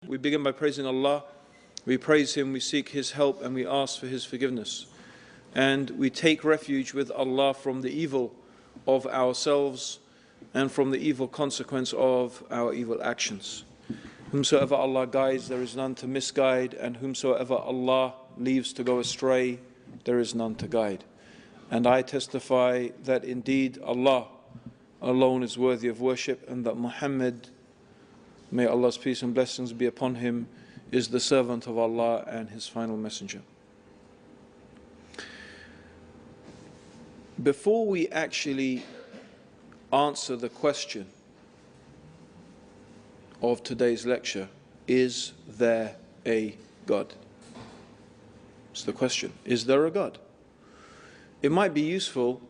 We begin by praising Allah. We praise Him, we seek His help, and we ask for His forgiveness. And we take refuge with Allah from the evil of ourselves and from the evil consequence of our evil actions. Whomsoever Allah guides, there is none to misguide, and whomsoever Allah leaves to go astray, there is none to guide. And I testify that indeed Allah alone is worthy of worship, and that Muhammad, may Allah's peace and blessings be upon him, is the servant of Allah and His final messenger. Before we actually answer the question of today's lecture, is there a God? It's the question. Is there a God? It might be useful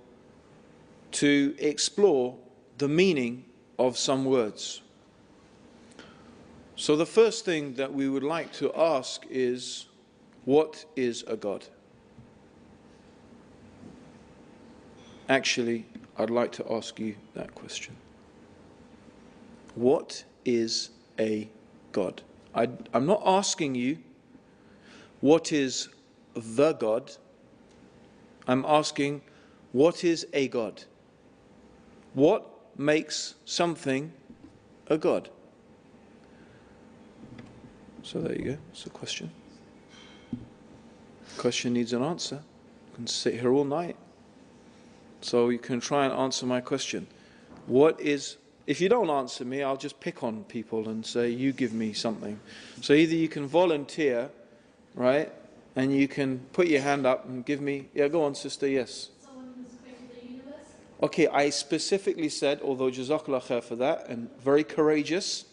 to explore the meaning of some words. So the first thing that we would like to ask is, what is a God? Actually, I'd like to ask you that question. What is a God? I'm not asking you what is the God. I'm asking, what is a God? What makes something a God? So there you go, it's a question. Question needs an answer. You can sit here all night. So you can try and answer my question. What is, if you don't answer me, I'll just pick on people and say, you give me something. So either you can volunteer, right, and you can put your hand up and give me, yeah, go on sister, yes. Someone who's created the universe? Okay, I specifically said, although Jazakallah khair for that, and very courageous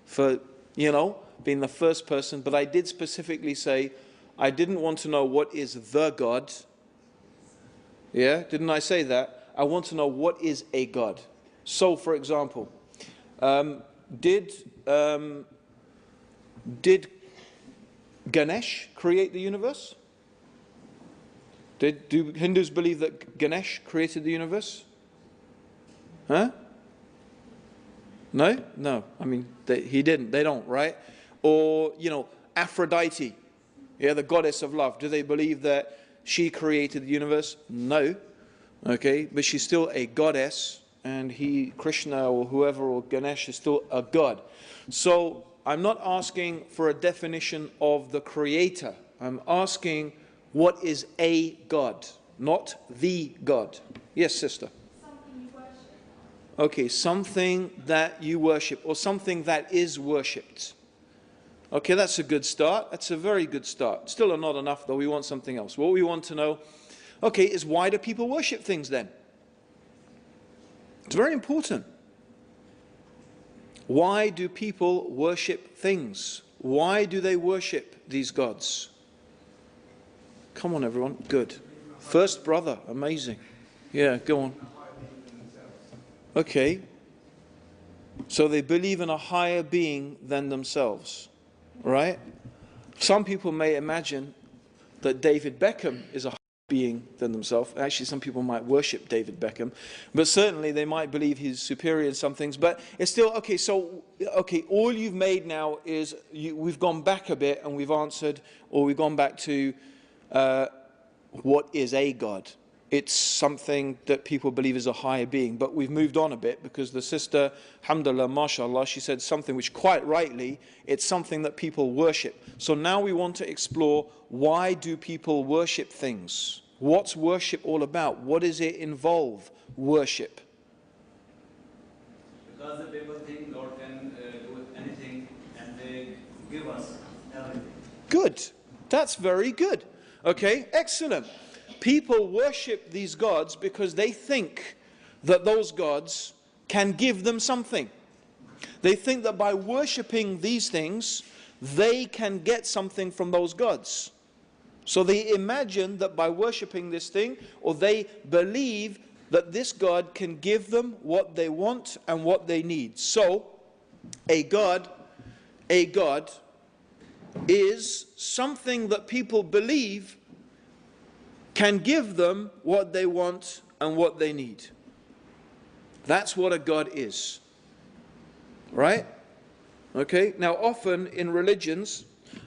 for, you know, being the first person, but I did specifically say, I didn't want to know what is the God. Yeah, didn't I say that? I want to know what is a God. So, for example, did Ganesh create the universe? Do Hindus believe that Ganesh created the universe? Huh? No? No. I mean, he didn't. They don't, right? Or, you know, Aphrodite, yeah, the goddess of love. Do they believe that she created the universe? No. Okay, but she's still a goddess, and Krishna or whoever, or Ganesh is still a god. So I'm not asking for a definition of the creator. I'm asking, what is a God, not the God. Yes, sister? Something you worship. Okay, something that you worship, or something that is worshipped. Okay, that's a good start. That's a very good start. Still not enough, though. We want something else. What we want to know, okay, is why do people worship things then? It's very important. Why do people worship things? Why do they worship these gods? Come on, everyone. Good. First brother. Amazing. Yeah, go on. Okay. So they believe in a higher being than themselves. Right? Some people may imagine that David Beckham is a higher being than themselves. Actually, some people might worship David Beckham, but certainly they might believe he's superior in some things. But it's still, okay, so, okay, all you've made now is, we've gone back a bit and we've answered, or we've gone back to what is a God? It's something that people believe is a higher being. But we've moved on a bit because the sister, alhamdulillah, mashallah, she said something which quite rightly, it's something that people worship. So now we want to explore, why do people worship things? What's worship all about? What does it involve, worship? Because the people think God can do anything, and they give us everything. Good. That's very good. Okay, excellent. People worship these gods because they think that those gods can give them something. They think that by worshipping these things, they can get something from those gods. So they imagine that by worshipping this thing, or they believe that this God can give them what they want and what they need. So, a God is something that people believe can give them what they want and what they need. That's what a God is. Right? Okay? Now, often in religions,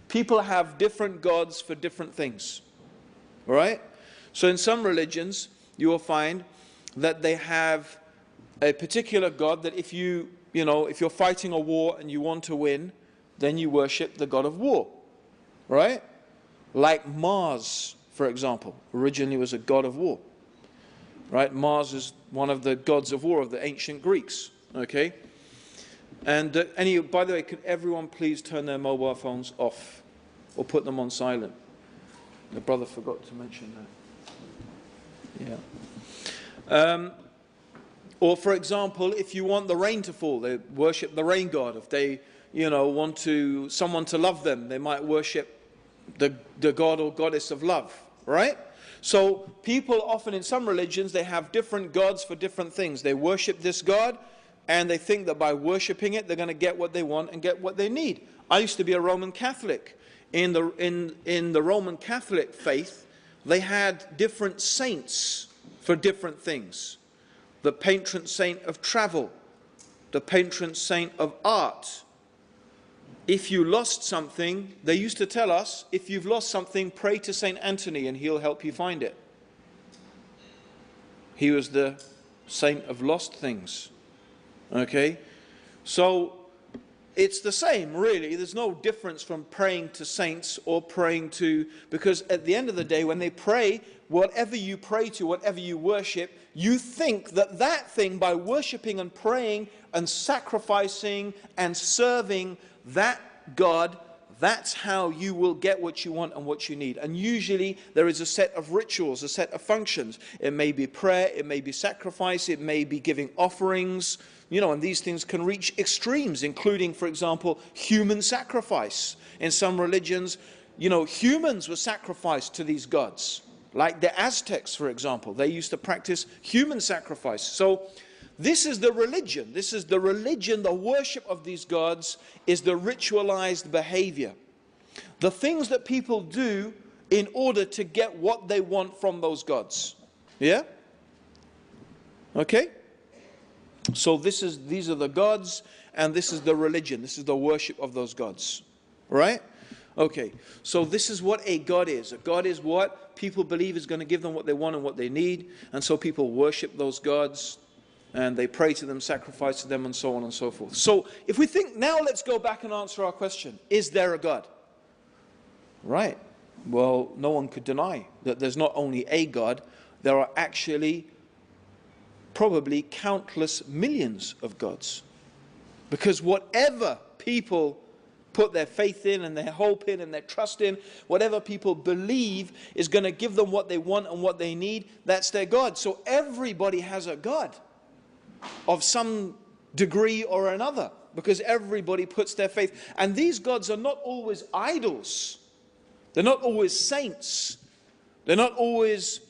people have different gods for different things. All right? So in some religions, you will find that they have a particular god that if if you're fighting a war and you want to win, then you worship the god of war. Right? Like Mars, for example, originally was a god of war. Right? Mars is one of the gods of war of the ancient Greeks. Okay? And by the way, could everyone please turn their mobile phones off or put them on silent? The brother forgot to mention that. Yeah. Or for example, if you want the rain to fall, they worship the rain god. If they, want someone to love them, they might worship the god or goddess of love, right? So people often in some religions, they have different gods for different things. They worship this god, and they think that by worshipping it, they're going to get what they want and get what they need. I used to be a Roman Catholic. In the Roman Catholic faith, they had different saints for different things. The patron saint of travel, the patron saint of art. If you lost something, they used to tell us, if you've lost something, pray to Saint Anthony and he'll help you find it. He was the saint of lost things. Okay? So it's the same, really. There's no difference from praying to saints or praying to, because at the end of the day, when they pray, whatever you pray to, whatever you worship, you think that that thing, by worshipping and praying and sacrificing and serving that God, that's how you will get what you want and what you need. And usually there is a set of rituals, a set of functions. It may be prayer, it may be sacrifice, it may be giving offerings, and these things can reach extremes, including, for example, human sacrifice. In some religions, humans were sacrificed to these gods. Like the Aztecs, for example, they used to practice human sacrifice. So this is the religion. This is the religion, the worship of these gods is the ritualized behavior. The things that people do in order to get what they want from those gods. Yeah? Okay? So these are the gods, and this is the religion. This is the worship of those gods. Right? Okay, so this is what a God is. A God is what people believe is going to give them what they want and what they need. And so people worship those gods, and they pray to them, sacrifice to them, and so on and so forth. So if we think, now let's go back and answer our question. Is there a God? Right. Well, no one could deny that there's not only a God, there are actually probably countless millions of gods. Because whatever people put their faith in and their hope in and their trust in, whatever people believe is going to give them what they want and what they need, that's their God. So everybody has a God of some degree or another, because everybody puts their faith. And these gods are not always idols. They're not always saints. They're not always,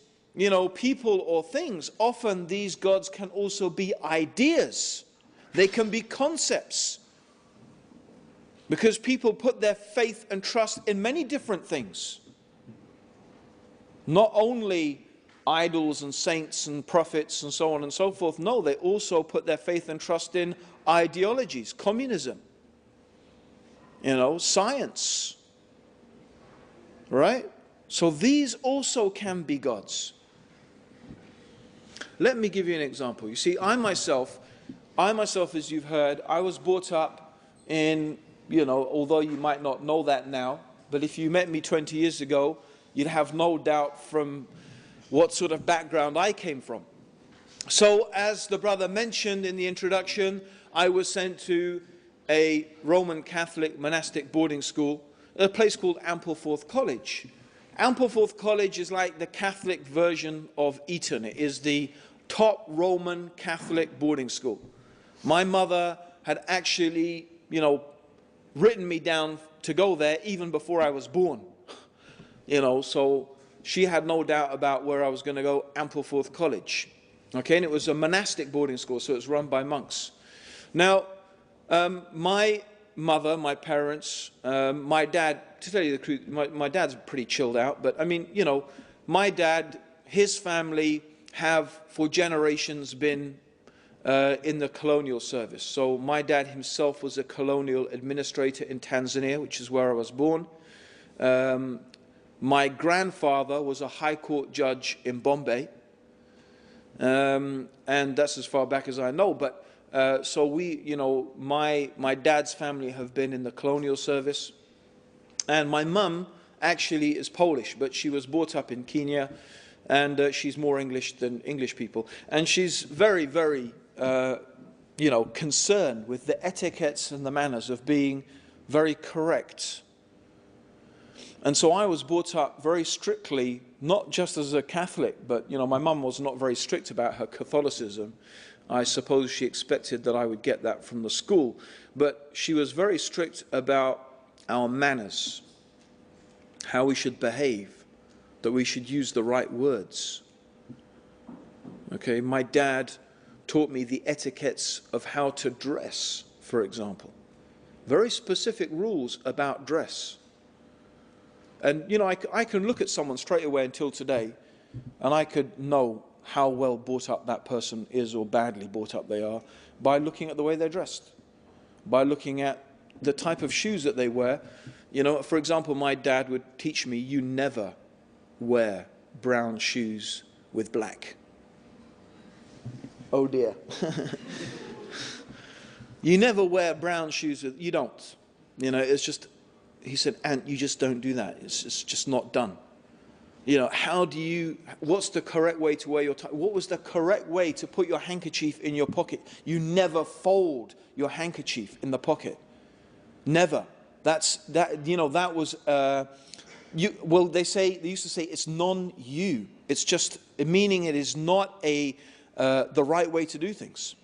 people or things. Often these gods can also be ideas. They can be concepts. Because people put their faith and trust in many different things. Not only idols and saints and prophets and so on and so forth. No, they also put their faith and trust in ideologies, communism, science. Right? So these also can be gods. Let me give you an example. You see, I myself, as you've heard, I was brought up in, although you might not know that now, but if you met me 20 years ago, you'd have no doubt from what sort of background I came from. So, as the brother mentioned in the introduction, I was sent to a Roman Catholic monastic boarding school, a place called Ampleforth College. Ampleforth College is like the Catholic version of Eton. It is the top Roman Catholic boarding school. My mother had actually, written me down to go there even before I was born. So she had no doubt about where I was going to go, Ampleforth College. Okay, and it was a monastic boarding school, so it was run by monks. Now, my mother, my parents, my dad, to tell you the truth, my dad's pretty chilled out, but I mean, my dad, his family have for generations been in the colonial service. So my dad himself was a colonial administrator in Tanzania, which is where I was born. My grandfather was a high court judge in Bombay, and that's as far back as I know. But so we, my dad's family have been in the colonial service, and my mum actually is Polish, but she was brought up in Kenya, and she's more English than English people, and she's very, very, concerned with the etiquettes and the manners of being very correct. And so I was brought up very strictly, not just as a Catholic, but, my mum was not very strict about her Catholicism. I suppose she expected that I would get that from the school. But she was very strict about our manners, how we should behave, that we should use the right words. Okay, my dad taught me the etiquettes of how to dress, for example. Very specific rules about dress. And, I can look at someone straight away until today, and I could know how well brought up that person is or badly brought up they are by looking at the way they're dressed, by looking at the type of shoes that they wear. For example, my dad would teach me, you never wear brown shoes with black. Oh dear. You never wear brown shoes with, you don't. It's just, he said, Ant, you just don't do that. It's just not done. What's the correct way to wear your tie? What was the correct way to put your handkerchief in your pocket? You never fold your handkerchief in the pocket. Never. That was, they used to say it's non-you. It's just, meaning it is not the right way to do things.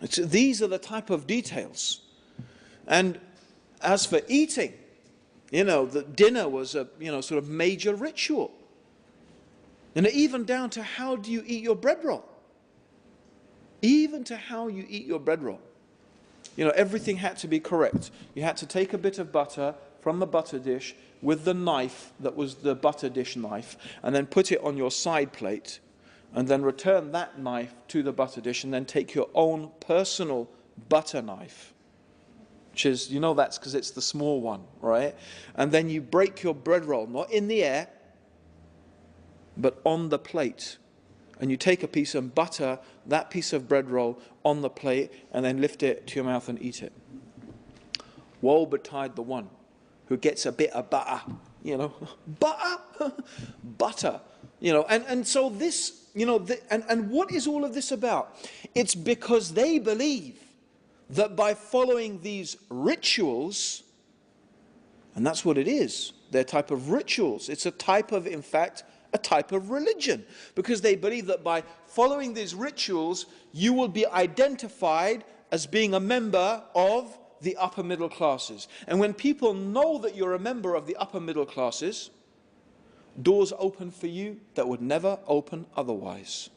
These are the type of details. And as for eating, the dinner was a, sort of major ritual. And even down to how do you eat your bread roll? Even to how you eat your bread roll. Everything had to be correct. You had to take a bit of butter from the butter dish with the knife that was the butter dish knife, and then put it on your side plate, and then return that knife to the butter dish, and then take your own personal butter knife. Which is, that's because it's the small one, right? And then you break your bread roll, not in the air, but on the plate. And you take a piece and butter that piece of bread roll on the plate, and then lift it to your mouth and eat it. Woe betide the one who gets a bit of butter, butter, butter, and so this, and what is all of this about? It's because they believe that by following these rituals, and that's what it is, they're a type of rituals. It's a type of, in fact, a type of religion. Because they believe that by following these rituals, you will be identified as being a member of the upper middle classes. And when people know that you're a member of the upper middle classes, doors open for you that would never open otherwise.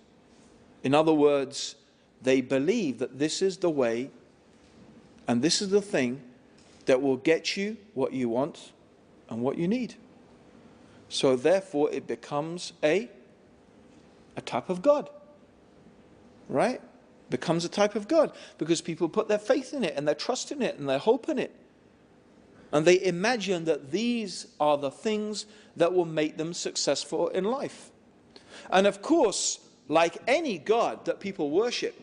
In other words, they believe that this is the way and this is the thing that will get you what you want and what you need. So therefore it becomes a type of God. Right? Becomes a type of God. Because people put their faith in it and their trust in it and their hope in it. And they imagine that these are the things that will make them successful in life. And of course, like any God that people worship,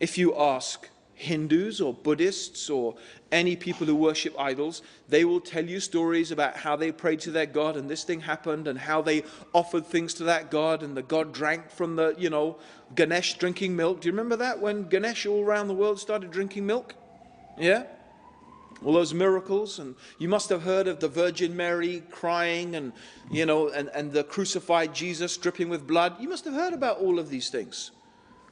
if you ask Hindus or Buddhists or any people who worship idols, they will tell you stories about how they prayed to their God and this thing happened, and how they offered things to that God, and the God drank from the, Ganesh drinking milk. Do you remember that, when Ganesh all around the world started drinking milk? Yeah? All those miracles. And you must have heard of the Virgin Mary crying, and, and the crucified Jesus dripping with blood. You must have heard about all of these things.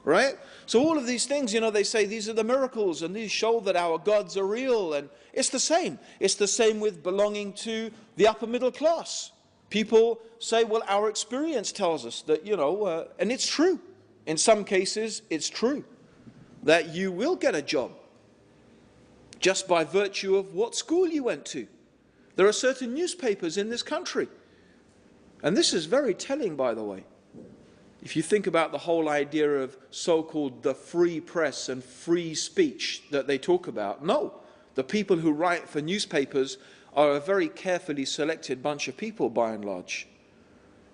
Right? So all of these things, they say these are the miracles, and these show that our gods are real. And it's the same. It's the same with belonging to the upper middle class. People say, well, our experience tells us that, and it's true. In some cases, it's true that you will get a job just by virtue of what school you went to. There are certain newspapers in this country, and this is very telling, by the way. If you think about the whole idea of so-called the free press and free speech that they talk about, no. The people who write for newspapers are a very carefully selected bunch of people, by and large,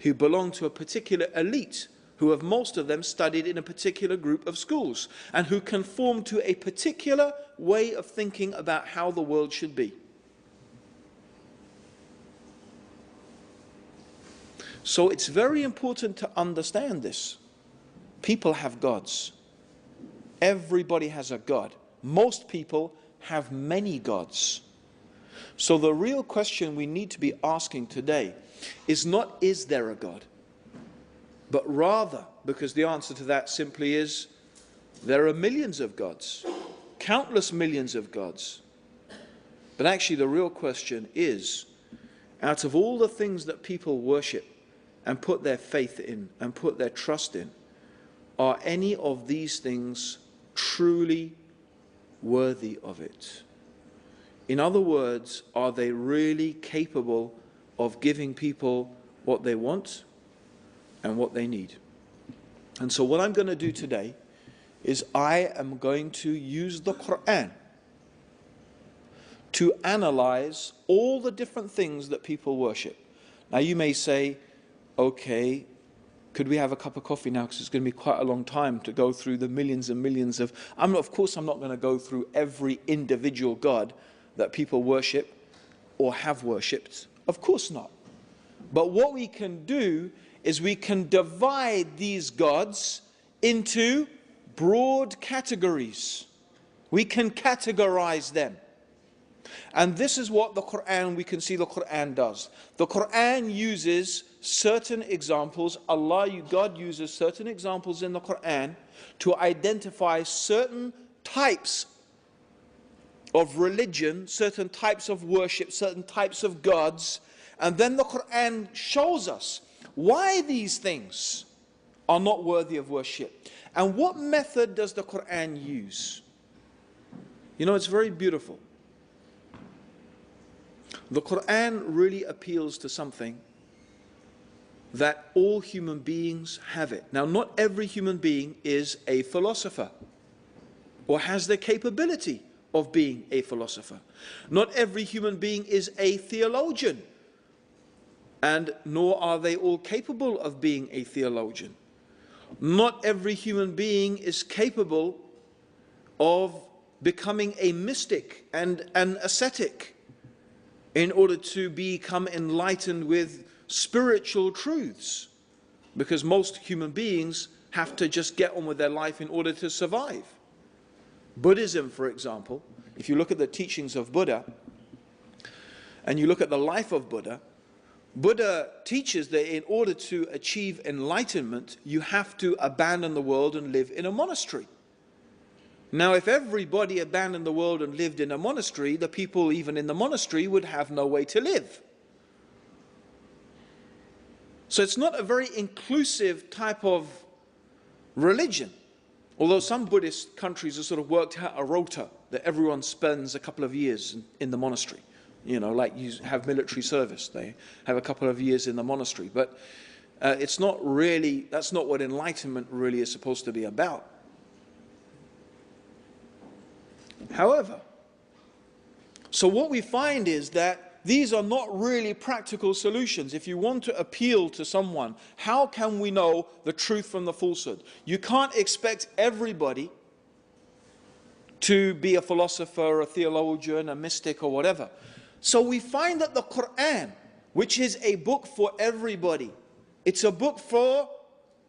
who belong to a particular elite, who have most of them studied in a particular group of schools, and who conform to a particular way of thinking about how the world should be. So it's very important to understand this. People have gods. Everybody has a god. Most people have many gods. So the real question we need to be asking today is not, is there a God? But rather, because the answer to that simply is, there are millions of gods, countless millions of gods. But actually the real question is, out of all the things that people worship and put their faith in and put their trust in, are any of these things truly worthy of it? In other words, are they really capable of giving people what they want and what they need? And so what I'm going to do today is I am going to use the Quran to analyze all the different things that people worship. Now you may say, okay, could we have a cup of coffee now, because it's going to be quite a long time to go through the millions and millions of... of course I'm not going to go through every individual god that people worship or have worshipped. Of course not. But what we can do is we can divide these gods into broad categories. We can categorize them. And this is what the Quran, we can see the Quran does. The Quran uses certain examples, God uses certain examples in the Quran to identify certain types of religion, certain types of worship, certain types of gods, and then the Quran shows us why these things are not worthy of worship. And what method does the Quran use? You know, it's very beautiful. The Quran really appeals to something that all human beings have it. Now, not every human being is a philosopher or has the capability of being a philosopher. Not every human being is a theologian, and nor are they all capable of being a theologian. Not every human being is capable of becoming a mystic and an ascetic in order to become enlightened with spiritual truths, because most human beings have to just get on with their life in order to survive. Buddhism, for example, if you look at the teachings of Buddha and you look at the life of Buddha, Buddha teaches that in order to achieve enlightenment, you have to abandon the world and live in a monastery. Now, if everybody abandoned the world and lived in a monastery, the people even in the monastery would have no way to live. So it's not a very inclusive type of religion. Although some Buddhist countries have sort of worked out a rota that everyone spends a couple of years in the monastery. You know, like you have military service, they have a couple of years in the monastery. But it's not really, that's not what enlightenment really is supposed to be about. However, so what we find is that these are not really practical solutions. If you want to appeal to someone, how can we know the truth from the falsehood? You can't expect everybody to be a philosopher, a theologian, a mystic, or whatever. So we find that the Quran, which is a book for everybody, it's a book for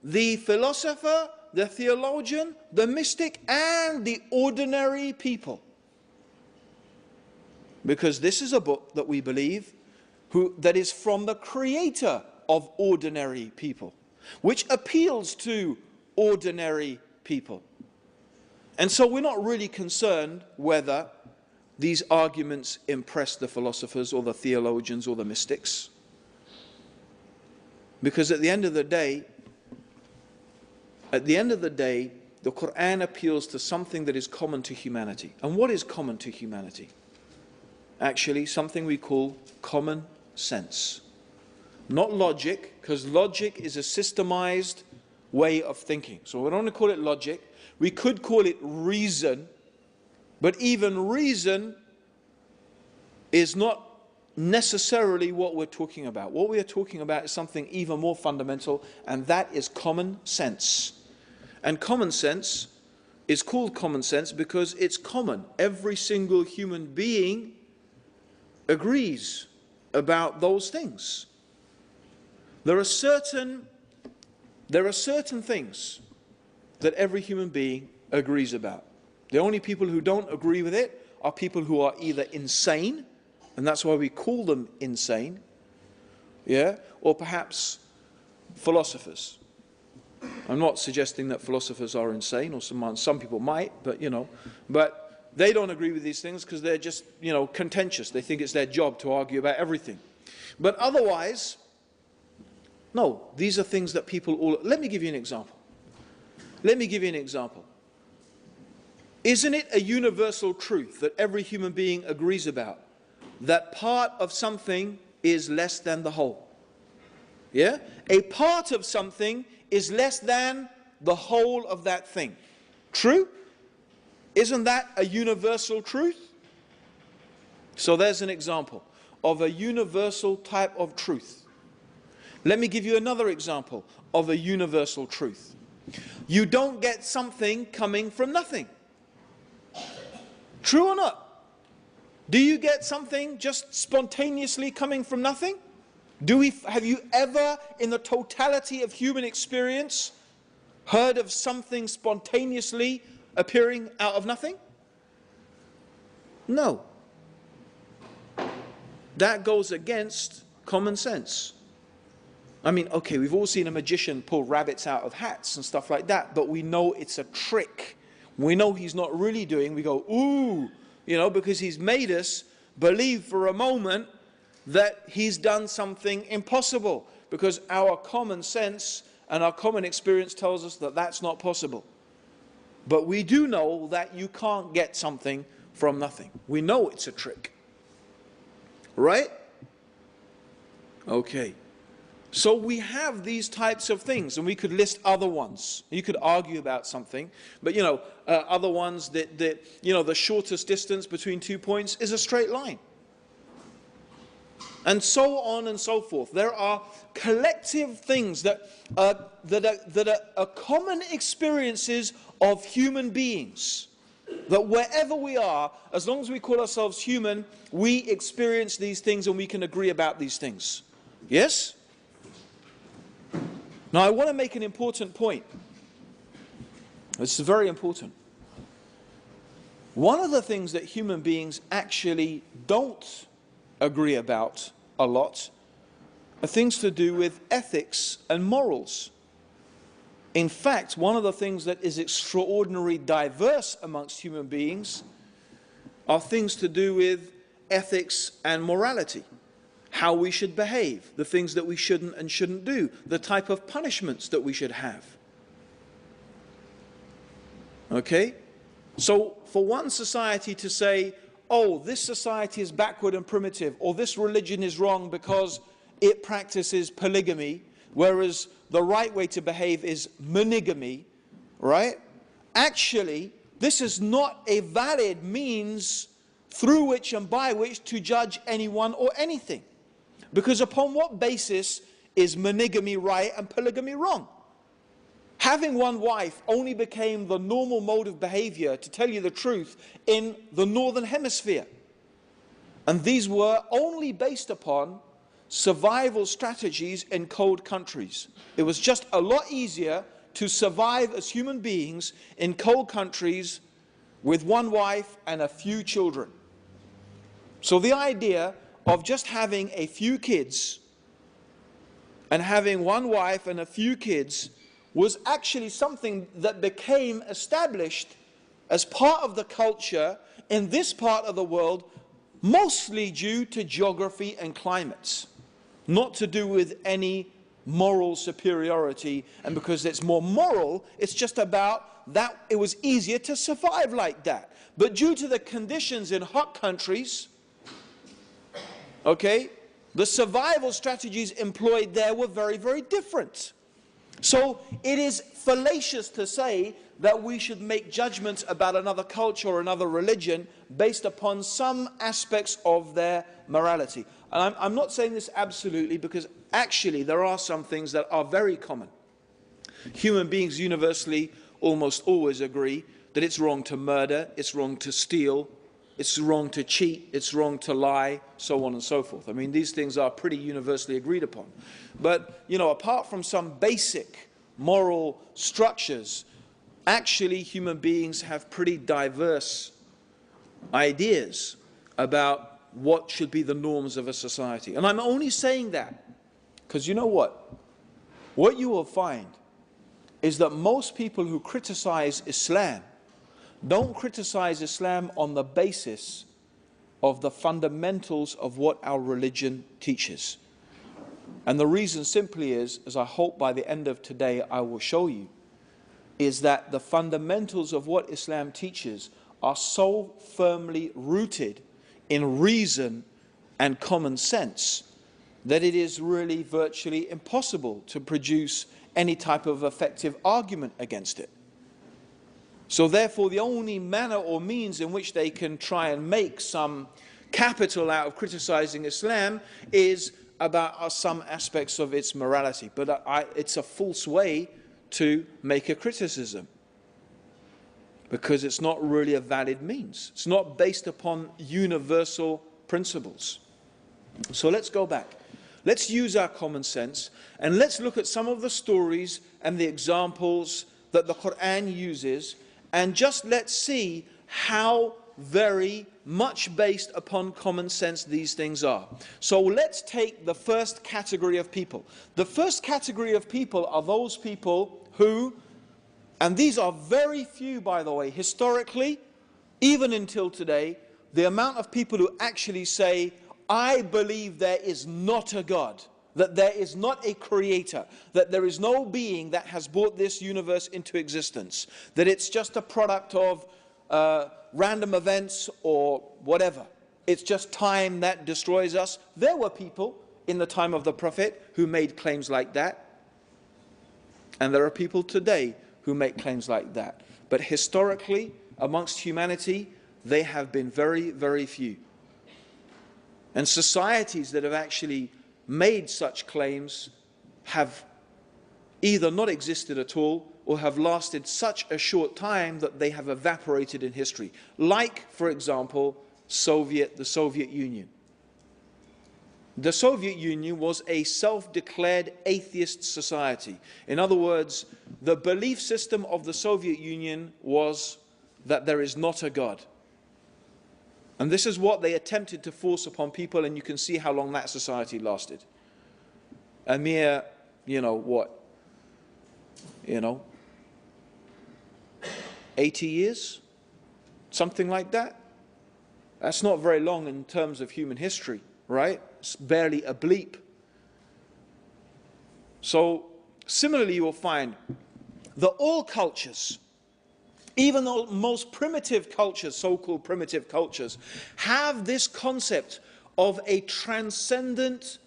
the philosopher, the theologian, the mystic, and the ordinary people. Because this is a book that we believe that is from the creator of ordinary people, which appeals to ordinary people. And so we're not really concerned whether these arguments impress the philosophers or the theologians or the mystics. Because at the end of the day, the Quran appeals to something that is common to humanity. And what is common to humanity? Actually, something we call common sense. Not logic, because logic is a systemized way of thinking. So we don't want to call it logic. We could call it reason, but even reason is not necessarily what we're talking about. What we are talking about is something even more fundamental, and that is common sense. And common sense is called common sense because it's common. Every single human being agrees about those things. There are certain things that every human being agrees about. The only people who don't agree with it are people who are either insane, and that's why we call them insane, yeah, or perhaps philosophers. I'm not suggesting that philosophers are insane, or some people might, but but they don't agree with these things because they're just, contentious. They think it's their job to argue about everything. But otherwise, no, these are things that people all... Let me give you an example. Isn't it a universal truth that every human being agrees about, that part of something is less than the whole? Yeah? A part of something is less than the whole of that thing. True? Isn't that a universal truth? So there's an example of a universal type of truth. Let me give you another example of a universal truth. You don't get something coming from nothing. True or not? Do you get something just spontaneously coming from nothing? Have you ever, in the totality of human experience, heard of something spontaneously appearing out of nothing? No. That goes against common sense. I mean, okay, we've all seen a magician pull rabbits out of hats and stuff like that, but we know it's a trick. We know he's not really doing, we go, ooh, because he's made us believe for a moment that he's done something impossible, because our common sense and our common experience tells us that that's not possible. But we do know that you can't get something from nothing. We know it's a trick. Right? Okay. So we have these types of things, and we could list other ones. You could argue about something, but other ones that the shortest distance between 2 points is a straight line. And so on and so forth. There are collective things that are common experiences of human beings. That wherever we are, as long as we call ourselves human, we experience these things and we can agree about these things. Yes? Now I want to make an important point. This is very important. One of the things that human beings actually don't agree about a lot are things to do with ethics and morals. In fact, one of the things that is extraordinarily diverse amongst human beings are things to do with ethics and morality. How we should behave, the things that we shouldn't and shouldn't do, the type of punishments that we should have. Okay? So for one society to say, oh, this society is backward and primitive, or this religion is wrong because it practices polygamy, whereas the right way to behave is monogamy, right? Actually, this is not a valid means through which and by which to judge anyone or anything. Because upon what basis is monogamy right and polygamy wrong? Having one wife only became the normal mode of behavior, to tell you the truth, in the Northern Hemisphere. And these were only based upon survival strategies in cold countries. It was just a lot easier to survive as human beings in cold countries with one wife and a few children. So the idea of just having a few kids and having one wife and a few kids was actually something that became established as part of the culture in this part of the world, mostly due to geography and climates, not to do with any moral superiority. And because it's more moral, it's just about that it was easier to survive like that. But due to the conditions in hot countries, okay, the survival strategies employed there were very, very different. So it is fallacious to say that we should make judgments about another culture or another religion based upon some aspects of their morality. And I'm not saying this absolutely, because actually there are some things that are very common. Human beings universally almost always agree that it's wrong to murder, it's wrong to steal, it's wrong to cheat, it's wrong to lie, so on and so forth. I mean, these things are pretty universally agreed upon. But, you know, apart from some basic moral structures, actually human beings have pretty diverse ideas about what should be the norms of a society. And I'm only saying that because you know what? What you will find is that most people who criticize Islam don't criticize Islam on the basis of the fundamentals of what our religion teaches. And the reason simply is, as I hope by the end of today I will show you, is that the fundamentals of what Islam teaches are so firmly rooted in reason and common sense that it is really virtually impossible to produce any type of effective argument against it. So therefore, the only manner or means in which they can try and make some capital out of criticizing Islam is about some aspects of its morality. But it's a false way to make a criticism, because it's not really a valid means. It's not based upon universal principles. So let's go back. Let's use our common sense and let's look at some of the stories and the examples that the Quran uses, and just let's see how very much based upon common sense these things are. So let's take the first category of people. The first category of people are those people who, and these are very few by the way, historically, even until today, the amount of people who actually say, I believe there is not a God, that there is not a creator, that there is no being that has brought this universe into existence, that it's just a product of random events or whatever. It's just time that destroys us. There were people in the time of the Prophet who made claims like that. And there are people today who make claims like that. But historically, amongst humanity, they have been very, very few. And societies that have actually made such claims have either not existed at all or have lasted such a short time that they have evaporated in history. Like, for example, the Soviet Union. The Soviet Union was a self-declared atheist society. In other words, the belief system of the Soviet Union was that there is not a God. And this is what they attempted to force upon people, and you can see how long that society lasted. A mere, 80 years? Something like that? That's not very long in terms of human history, right? It's barely a bleep. So, similarly you will find that all cultures, even the most primitive cultures, so-called primitive cultures, have this concept of a transcendent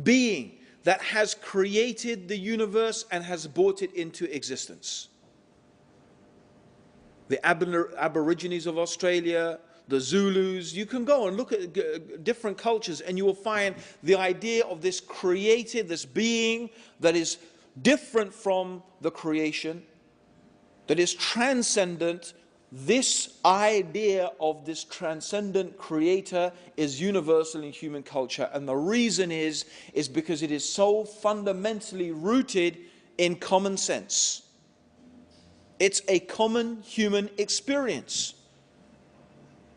being that has created the universe and has brought it into existence. The Aborigines of Australia, the Zulus, you can go and look at different cultures and you will find the idea of this created, this being that is different from the creation, that is transcendent. This idea of this transcendent creator is universal in human culture, and the reason is because it is so fundamentally rooted in common sense. It's a common human experience.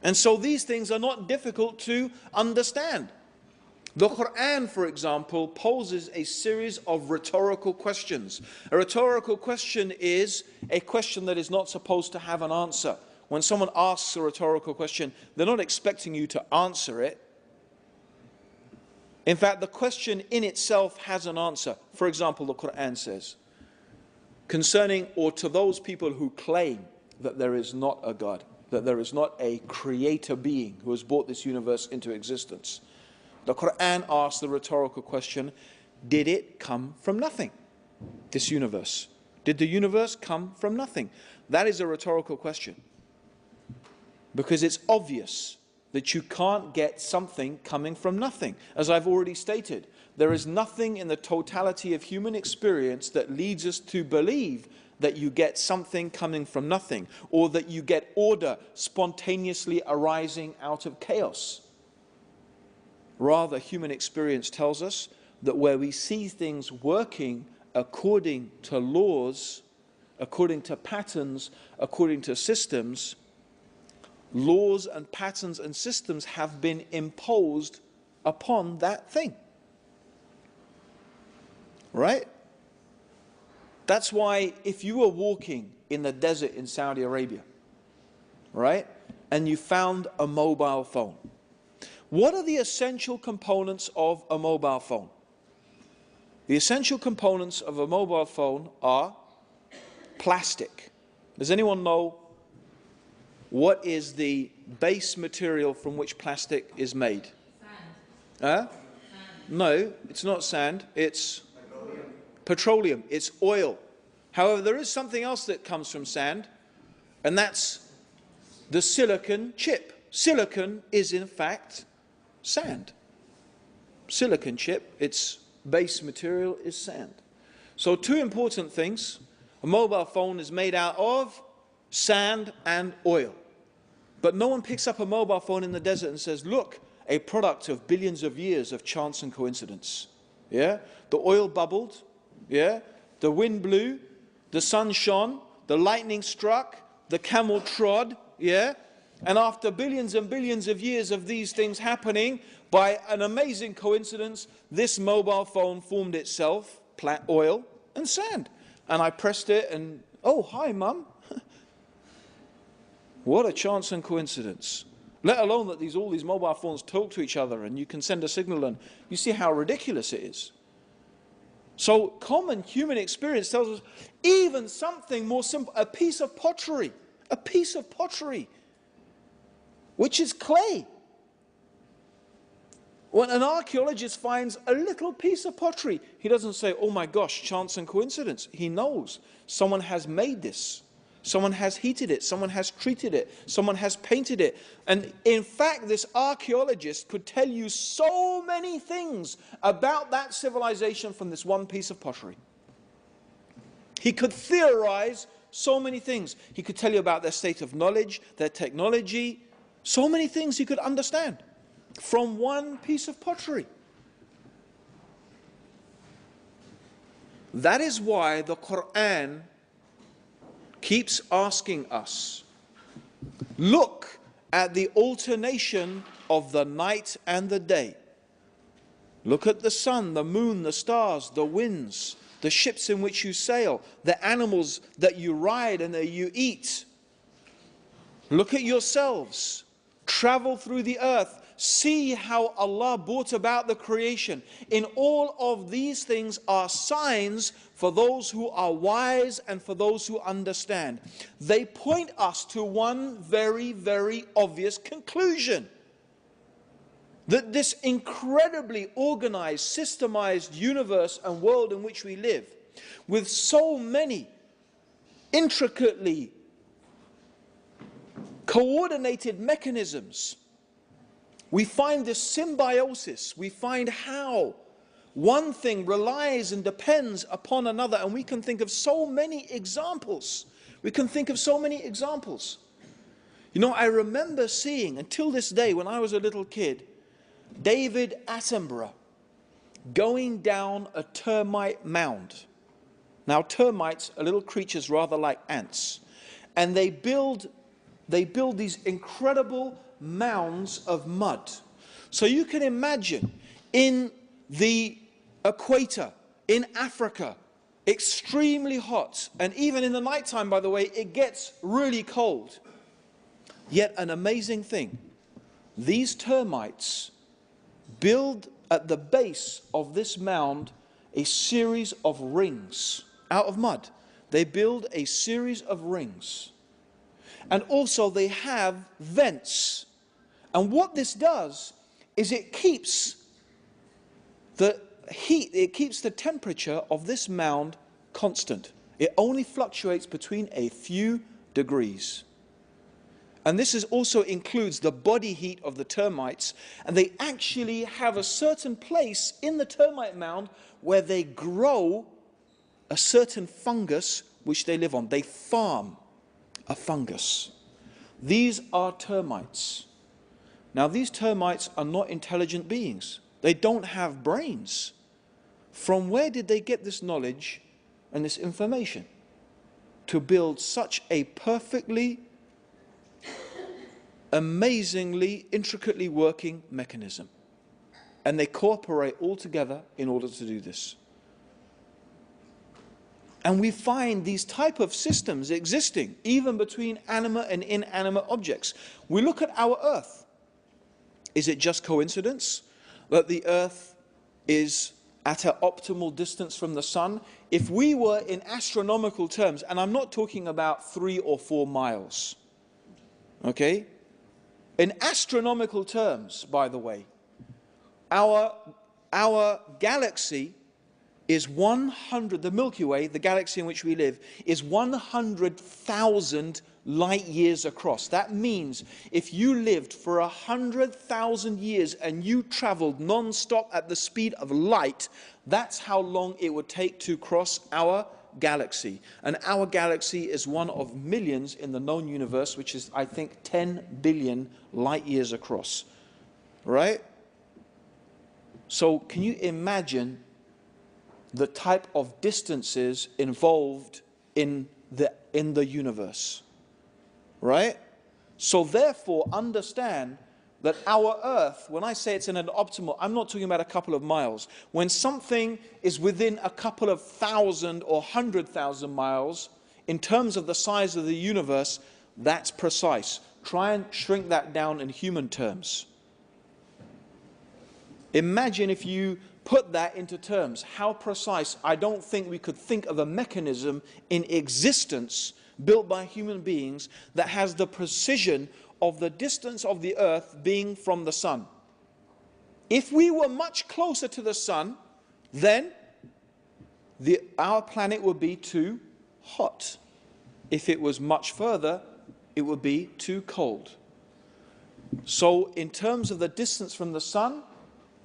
And so these things are not difficult to understand. The Quran, for example, poses a series of rhetorical questions. A rhetorical question is a question that is not supposed to have an answer. When someone asks a rhetorical question, they're not expecting you to answer it. In fact, the question in itself has an answer. For example, the Quran says, concerning or to those people who claim that there is not a God, that there is not a creator being who has brought this universe into existence. The Quran asks the rhetorical question, did it come from nothing? This universe. Did the universe come from nothing? That is a rhetorical question. Because it's obvious that you can't get something coming from nothing. As I've already stated, there is nothing in the totality of human experience that leads us to believe that you get something coming from nothing, or that you get order spontaneously arising out of chaos. Rather, human experience tells us that where we see things working according to laws, according to patterns, according to systems, laws and patterns and systems have been imposed upon that thing. Right? That's why if you were walking in the desert in Saudi Arabia, right, and you found a mobile phone, what are the essential components of a mobile phone? The essential components of a mobile phone are plastic. Does anyone know what is the base material from which plastic is made? Sand. No, it's not sand, it's petroleum, it's oil. However, there is something else that comes from sand, and that's the silicon chip. Silicon is in fact sand. Silicon chip, its base material is sand. So two important things. A mobile phone is made out of sand and oil. But no one picks up a mobile phone in the desert and says, look, a product of billions of years of chance and coincidence. Yeah? The oil bubbled. Yeah? The wind blew. The sun shone. The lightning struck. The camel trod. Yeah? And after billions and billions of years of these things happening, by an amazing coincidence, this mobile phone formed itself, oil and sand. And I pressed it and, oh, hi, Mum. What a chance and coincidence. Let alone that all these mobile phones talk to each other and you can send a signal, and you see how ridiculous it is. So common human experience tells us even something more simple, a piece of pottery, which is clay. When an archaeologist finds a little piece of pottery, he doesn't say, oh my gosh, chance and coincidence. He knows someone has made this. Someone has heated it. Someone has treated it. Someone has painted it. And in fact, this archaeologist could tell you so many things about that civilization from this one piece of pottery. He could theorize so many things. He could tell you about their state of knowledge, their technology, so many things he could understand from one piece of pottery. That is why the Quran keeps asking us, look at the alternation of the night and the day. Look at the sun, the moon, the stars, the winds, the ships in which you sail, the animals that you ride and that you eat. Look at yourselves. Travel through the earth. See how Allah brought about the creation. In all of these things are signs for those who are wise and for those who understand. They point us to one very, very obvious conclusion. That this incredibly organized, systemized universe and world in which we live, with so many intricately coordinated mechanisms, we find this symbiosis. We find how one thing relies and depends upon another, and we can think of so many examples. You know, I remember seeing, until this day, when I was a little kid, David Attenborough going down a termite mound. Now, termites are little creatures rather like ants, and they build these incredible mounds of mud. So you can imagine in the equator, in Africa, extremely hot, and even in the nighttime, by the way, it gets really cold. Yet an amazing thing, these termites build at the base of this mound a series of rings out of mud. They build a series of rings. And also they have vents. And what this does is it keeps the heat, it keeps the temperature of this mound constant. It only fluctuates between a few degrees. And this also includes the body heat of the termites. And they actually have a certain place in the termite mound where they grow a certain fungus which they live on. They farm a fungus. These are termites. Now, these termites are not intelligent beings. They don't have brains. From where did they get this knowledge and this information to build such a perfectly, amazingly, intricately working mechanism? And they cooperate all together in order to do this. And we find these type of systems existing even between animate and inanimate objects. We look at our Earth. Is it just coincidence that the Earth is at an optimal distance from the sun? If we were in astronomical terms, and I'm not talking about 3 or 4 miles, okay? In astronomical terms, by the way, our galaxy is 100, the Milky Way, the galaxy in which we live, is 100,000 light years across. That means if you lived for 100,000 years and you traveled non-stop at the speed of light, that's how long it would take to cross our galaxy. And our galaxy is one of millions in the known universe, which is, I think, 10 billion light years across. Right? So can you imagine the type of distances involved in the universe? Right? So therefore, understand that our Earth, when I say it's in an optimal, I'm not talking about a couple of miles. When something is within a couple of 1,000 or 100,000 miles, in terms of the size of the universe, that's precise. Try and shrink that down in human terms. Imagine if you put that into terms, how precise. I don't think we could think of a mechanism in existence built by human beings that has the precision of the distance of the Earth being from the sun. If we were much closer to the sun, then our planet would be too hot. If it was much further, it would be too cold. So in terms of the distance from the sun,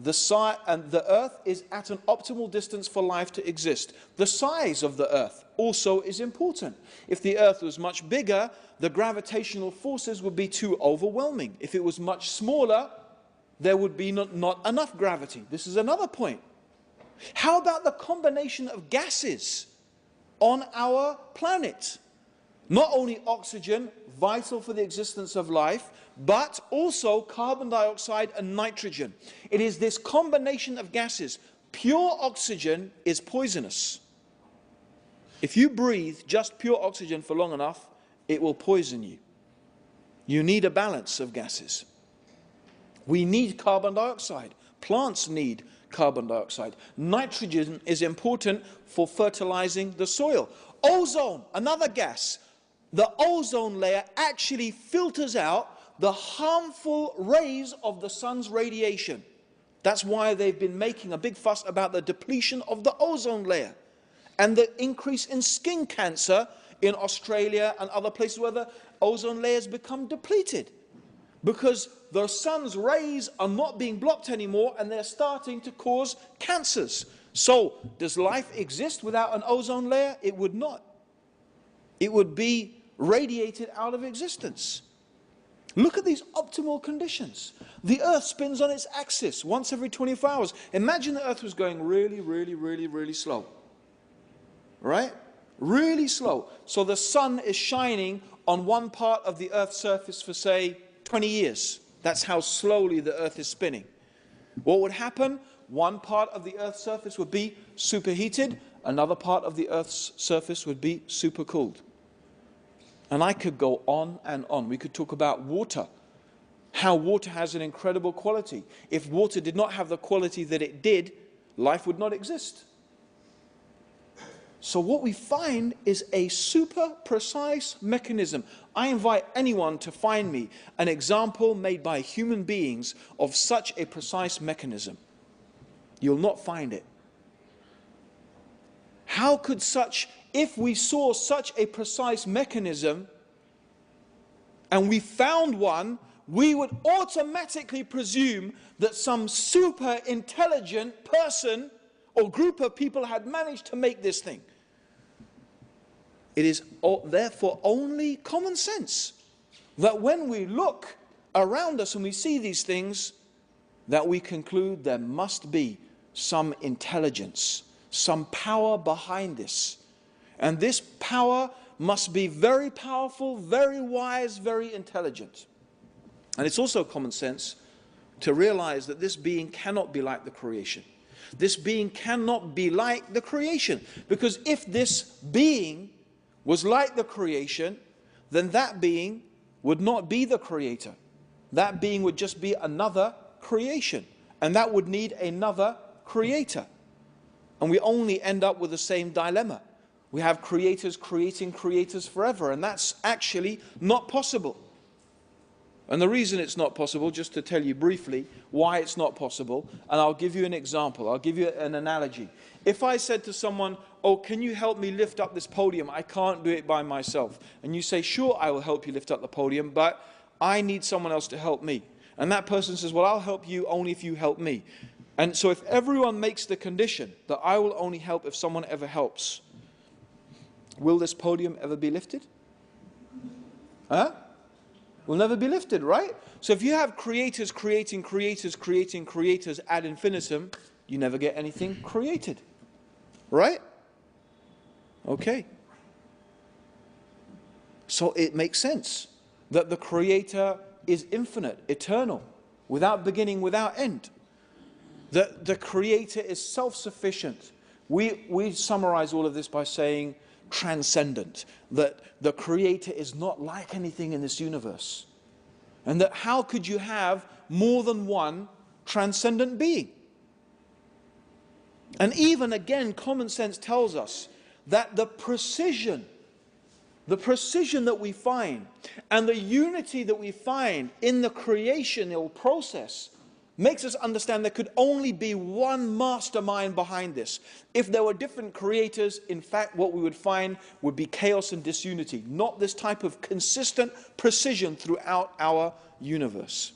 the Earth is at an optimal distance for life to exist. The size of the Earth also is important. If the Earth was much bigger, the gravitational forces would be too overwhelming. If it was much smaller, there would be not enough gravity. This is another point. How about the combination of gases on our planet? Not only oxygen, vital for the existence of life, but also carbon dioxide and nitrogen. It is this combination of gases. Pure oxygen is poisonous. If you breathe just pure oxygen for long enough, it will poison you. You need a balance of gases. We need carbon dioxide. Plants need carbon dioxide. Nitrogen is important for fertilizing the soil. Ozone, another gas. The ozone layer actually filters out the harmful rays of the sun's radiation. That's why they've been making a big fuss about the depletion of the ozone layer and the increase in skin cancer in Australia and other places where the ozone layers become depleted, because the sun's rays are not being blocked anymore and they're starting to cause cancers. So, does life exist without an ozone layer? It would not. It would be radiated out of existence. Look at these optimal conditions. The Earth spins on its axis once every 24 hours. Imagine the Earth was going really, really, really, really slow. Right? Really slow. So the sun is shining on one part of the Earth's surface for, say, 20 years. That's how slowly the Earth is spinning. What would happen? One part of the Earth's surface would be superheated. Another part of the Earth's surface would be supercooled. And I could go on and on. We could talk about water, how water has an incredible quality. If water did not have the quality that it did, life would not exist. So what we find is a super precise mechanism. I invite anyone to find me an example made by human beings of such a precise mechanism. You'll not find it. How could if we saw such a precise mechanism and we found one, we would automatically presume that some super intelligent person or group of people had managed to make this thing. It is therefore only common sense that when we look around us and we see these things, that we conclude there must be some intelligence, some power behind this. And this power must be very powerful, very wise, very intelligent. And it's also common sense to realize that this being cannot be like the creation. This being cannot be like the creation. Because if this being was like the creation, then that being would not be the creator. That being would just be another creation. And that would need another creator. And we only end up with the same dilemma. We have creators creating creators forever, and that's actually not possible. And the reason it's not possible, just to tell you briefly why it's not possible, and I'll give you an example, I'll give you an analogy. If I said to someone, oh, can you help me lift up this podium? I can't do it by myself. And you say, sure, I will help you lift up the podium, but I need someone else to help me. And that person says, well, I'll help you only if you help me. And so if everyone makes the condition that I will only help if someone ever helps, will this podium ever be lifted? Huh? Will never be lifted, right? So if you have creators creating creators creating creators ad infinitum, you never get anything created. Right? Okay. So it makes sense that the creator is infinite, eternal, without beginning, without end. The creator is self-sufficient. We summarize all of this by saying transcendent, that the creator is not like anything in this universe. And that how could you have more than one transcendent being? And even again, common sense tells us that the precision that we find and the unity that we find in the creational process makes us understand there could only be one mastermind behind this. If there were different creators, in fact, what we would find would be chaos and disunity, not this type of consistent precision throughout our universe.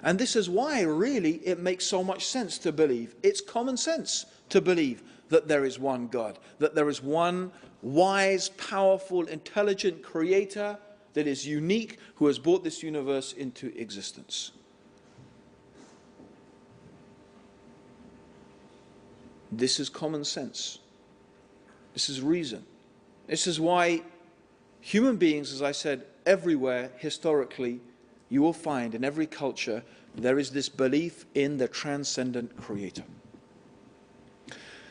And this is why, really, it makes so much sense to believe. It's common sense to believe that there is one God, that there is one wise, powerful, intelligent creator that is unique, who has brought this universe into existence. This is common sense. This is reason. This is why human beings, as I said, everywhere, historically, you will find in every culture, there is this belief in the transcendent creator.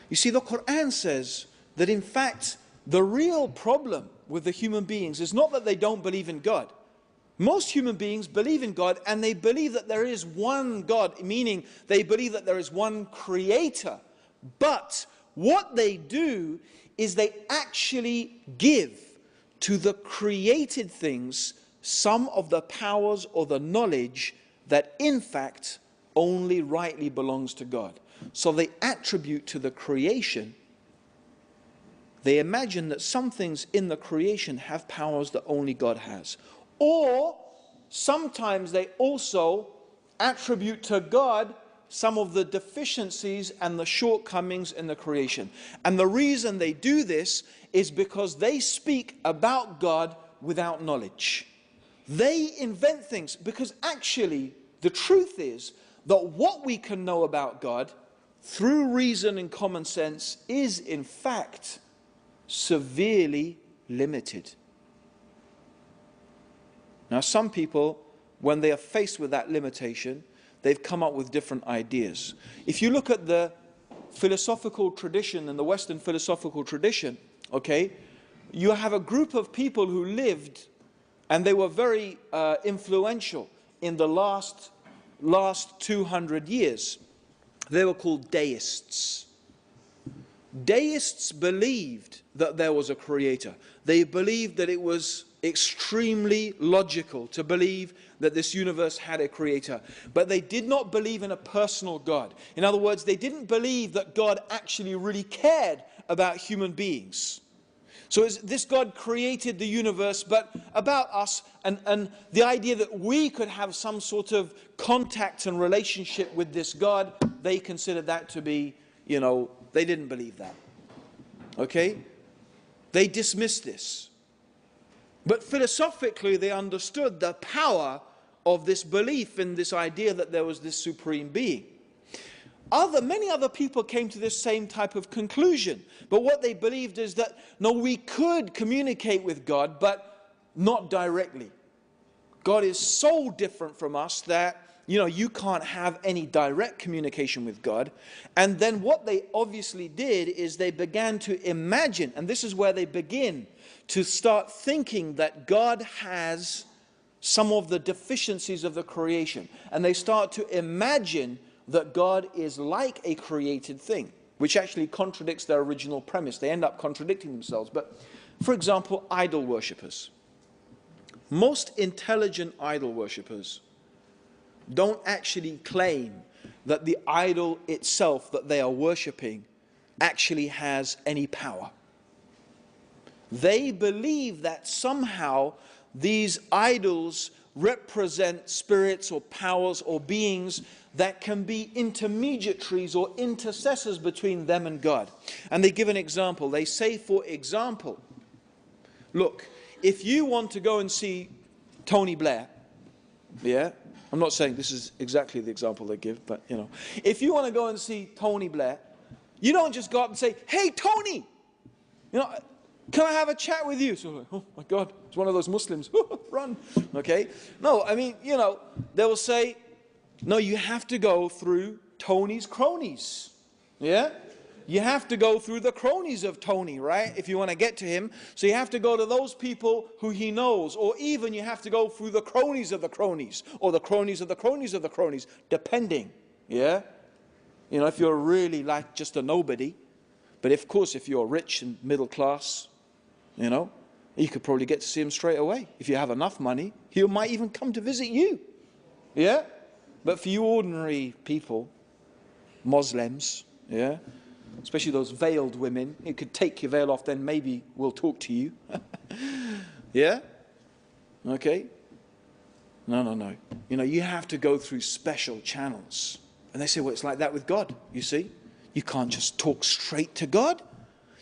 You see, the Quran says that in fact, the real problem with the human beings is not that they don't believe in God. Most human beings believe in God, and they believe that there is one God, meaning they believe that there is one creator. But what they do is they actually give to the created things some of the powers or the knowledge that in fact only rightly belongs to God. So they attribute to the creation, they imagine that some things in the creation have powers that only God has. Or sometimes they also attribute to God some of the deficiencies and the shortcomings in the creation. And the reason they do this is because they speak about God without knowledge. They invent things because actually the truth is that what we can know about God through reason and common sense is in fact severely limited. Now some people, when they are faced with that limitation, they've come up with different ideas. If you look at the philosophical tradition and the Western philosophical tradition, okay, you have a group of people who lived and they were very influential in the last 200 years. They were called deists. Deists believed that there was a creator. They believed that it was extremely logical to believe that this universe had a creator. But they did not believe in a personal God. In other words, they didn't believe that God actually really cared about human beings. So this God created the universe, but about us, and the idea that we could have some sort of contact and relationship with this God, they considered that to be, they didn't believe that. Okay? They dismissed this. But philosophically, they understood the power of this belief in this idea that there was this supreme being. Many other people came to this same type of conclusion. But what they believed is that, no, we could communicate with God, but not directly. God is so different from us that, you can't have any direct communication with God. And then what they obviously did is they began to imagine, and this is where they begin to start thinking that God has some of the deficiencies of the creation. And they start to imagine that God is like a created thing, which actually contradicts their original premise. They end up contradicting themselves. But, for example, idol worshippers. Most intelligent idol worshippers don't actually claim that the idol itself that they are worshipping actually has any power. They believe that somehow these idols represent spirits or powers or beings that can be intermediaries or intercessors between them and God. And they give an example. They say, for example, look, if you want to go and see Tony Blair, yeah, I'm not saying this is exactly the example they give, but if you want to go and see Tony Blair, you don't just go up and say, hey, Tony, can I have a chat with you? So like, oh my God, it's one of those Muslims. Run. Okay. No, I mean, they will say, no, you have to go through Tony's cronies. Yeah? You have to go through the cronies of Tony, right? If you want to get to him. So you have to go to those people who he knows. Or even you have to go through the cronies of the cronies. Or the cronies of the cronies of the cronies. Depending. Yeah? If you're really like just a nobody. But of course, if you're rich and middle class, you could probably get to see him straight away. If you have enough money, he might even come to visit you. Yeah? But for you ordinary people, Muslims, yeah, especially those veiled women, you could take your veil off, then maybe we'll talk to you. Yeah? Okay? No. You have to go through special channels. And they say, well, it's like that with God, you see. You can't just talk straight to God.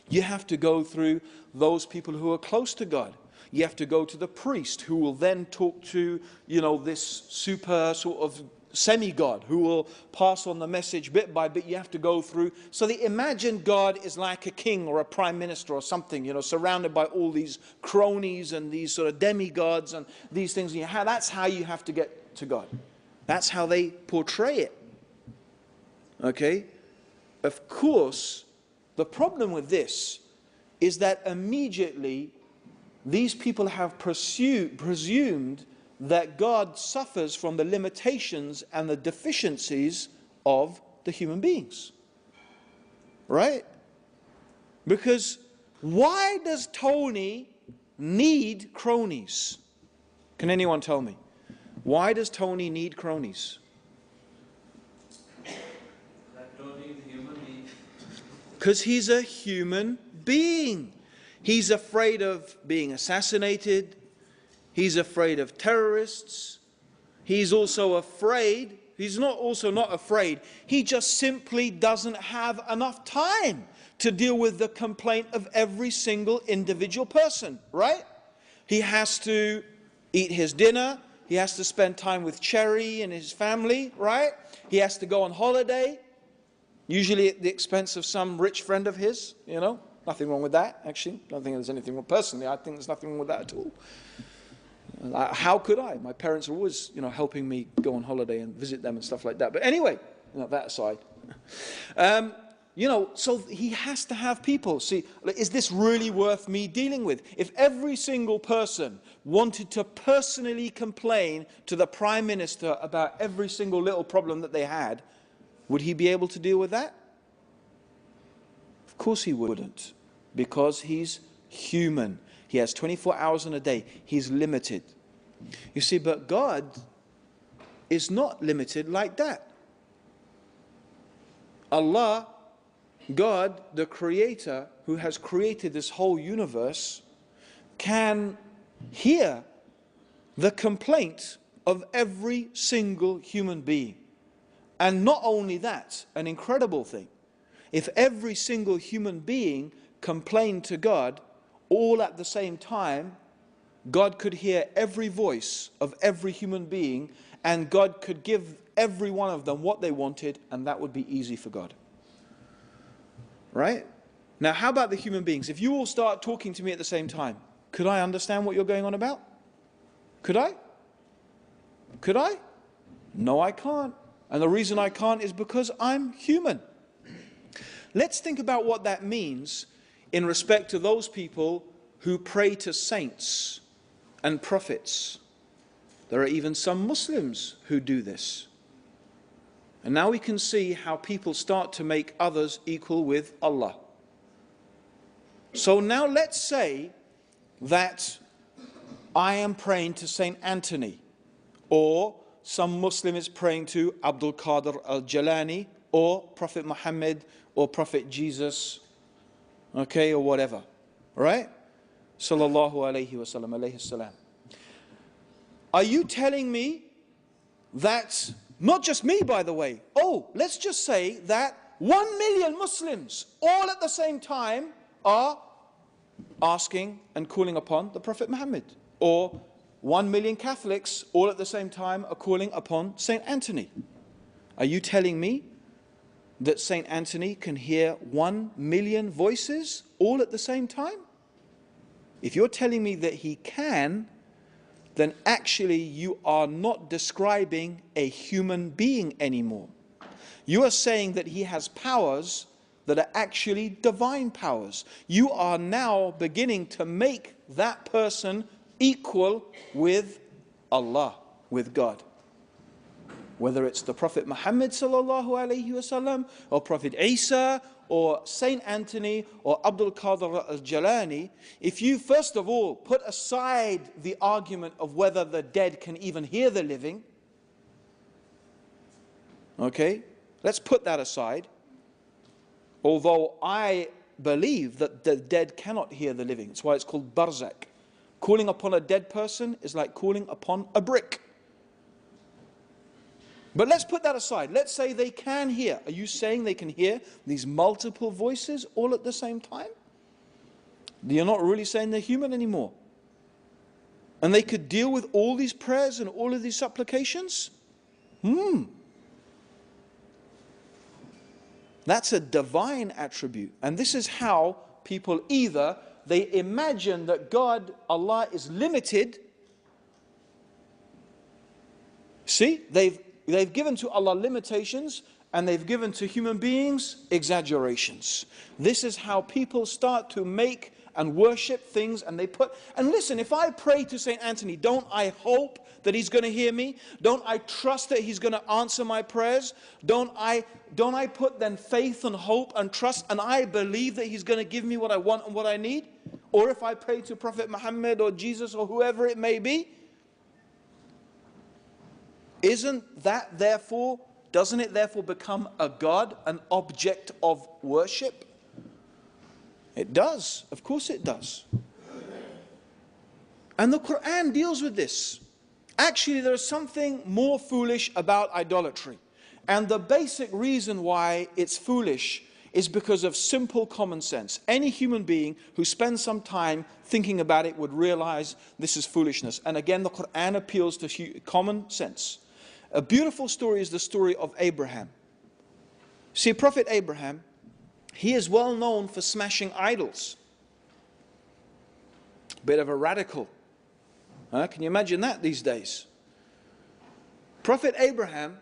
You have to go through those people who are close to God. You have to go to the priest who will then talk to, this super sort of semi-God who will pass on the message bit by bit. You have to go through. So they imagine God is like a king or a prime minister or something, surrounded by all these cronies and these sort of demigods and these things. That's how you have to get to God. That's how they portray it. Okay? Of course, the problem with this is that immediately these people have presumed that God suffers from the limitations and the deficiencies of the human beings. Right? Because why does Tony need cronies? Can anyone tell me? Why does Tony need cronies? That Tony is a human being. Because he's a human being. He's afraid of being assassinated. He's afraid of terrorists. He's also afraid. He's not afraid. He just simply doesn't have enough time to deal with the complaint of every single individual person, right? He has to eat his dinner. He has to spend time with Cherry and his family, right? He has to go on holiday, usually at the expense of some rich friend of his, Nothing wrong with that, actually. I don't think there's anything wrong. Personally, I think there's nothing wrong with that at all. How could I? My parents are always, helping me go on holiday and visit them and stuff like that. But anyway, that aside. So he has to have people. See, is this really worth me dealing with? If every single person wanted to personally complain to the Prime Minister about every single little problem that they had, would he be able to deal with that? Of course he wouldn't, because he's human. He has 24 hours in a day. He's limited. You see, but God is not limited like that. Allah, God, the Creator, who has created this whole universe, can hear the complaint of every single human being. And not only that, an incredible thing, if every single human being complained to God all at the same time, God could hear every voice of every human being, and God could give every one of them what they wanted, and that would be easy for God. Right? Now, how about the human beings? If you all start talking to me at the same time, could I understand what you're going on about? Could I? Could I? No, I can't. And the reason I can't is because I'm human. Let's think about what that means in respect to those people who pray to saints and prophets. There are even some Muslims who do this. And now we can see how people start to make others equal with Allah. So now let's say that I am praying to Saint Anthony, or some Muslim is praying to Abdul Qadir al-Jalani, or Prophet Muhammad, or Prophet Jesus, okay, or whatever, right? Sallallahu alayhi wa sallam, alayhi salam. Are you telling me that, not just me by the way, let's just say that 1 million Muslims all at the same time are asking and calling upon the Prophet Muhammad, or 1 million Catholics all at the same time are calling upon Saint Anthony? Are you telling me that Saint Anthony can hear 1 million voices all at the same time? If you're telling me that he can, then actually you are not describing a human being anymore. You are saying that he has powers that are actually divine powers. You are now beginning to make that person equal with Allah, with God. Whether it's the Prophet Muhammad sallallahu alaihi wasallam, or Prophet Isa, or Saint Anthony, or Abdul Qadir al-Jalani, if you first of all put aside the argument of whether the dead can even hear the living, okay, let's put that aside. Although I believe that the dead cannot hear the living. That's why it's called barzak. Calling upon a dead person is like calling upon a brick. But let's put that aside. Let's say they can hear. Are you saying they can hear these multiple voices all at the same time? You're not really saying they're human anymore. And they could deal with all these prayers and all of these supplications? That's a divine attribute. And this is how people either they imagine that God, Allah, is limited. See, they've given to Allah limitations, and they've given to human beings exaggerations. This is how people start to make and worship things, and listen, if I pray to Saint Anthony, don't I hope that he's going to hear me? Don't I trust that he's going to answer my prayers? Don't I put then faith and hope and trust, and I believe that he's going to give me what I want and what I need? Or if I pray to Prophet Muhammad or Jesus or whoever it may be, doesn't it therefore become a God, an object of worship? It does, of course it does. And the Quran deals with this. Actually, there is something more foolish about idolatry. And the basic reason why it's foolish is because of simple common sense. Any human being who spends some time thinking about it would realize this is foolishness. And again, the Quran appeals to common sense. A beautiful story is the story of Abraham. See, Prophet Abraham, he is well known for smashing idols. Bit of a radical. Can you imagine that these days? Prophet Abraham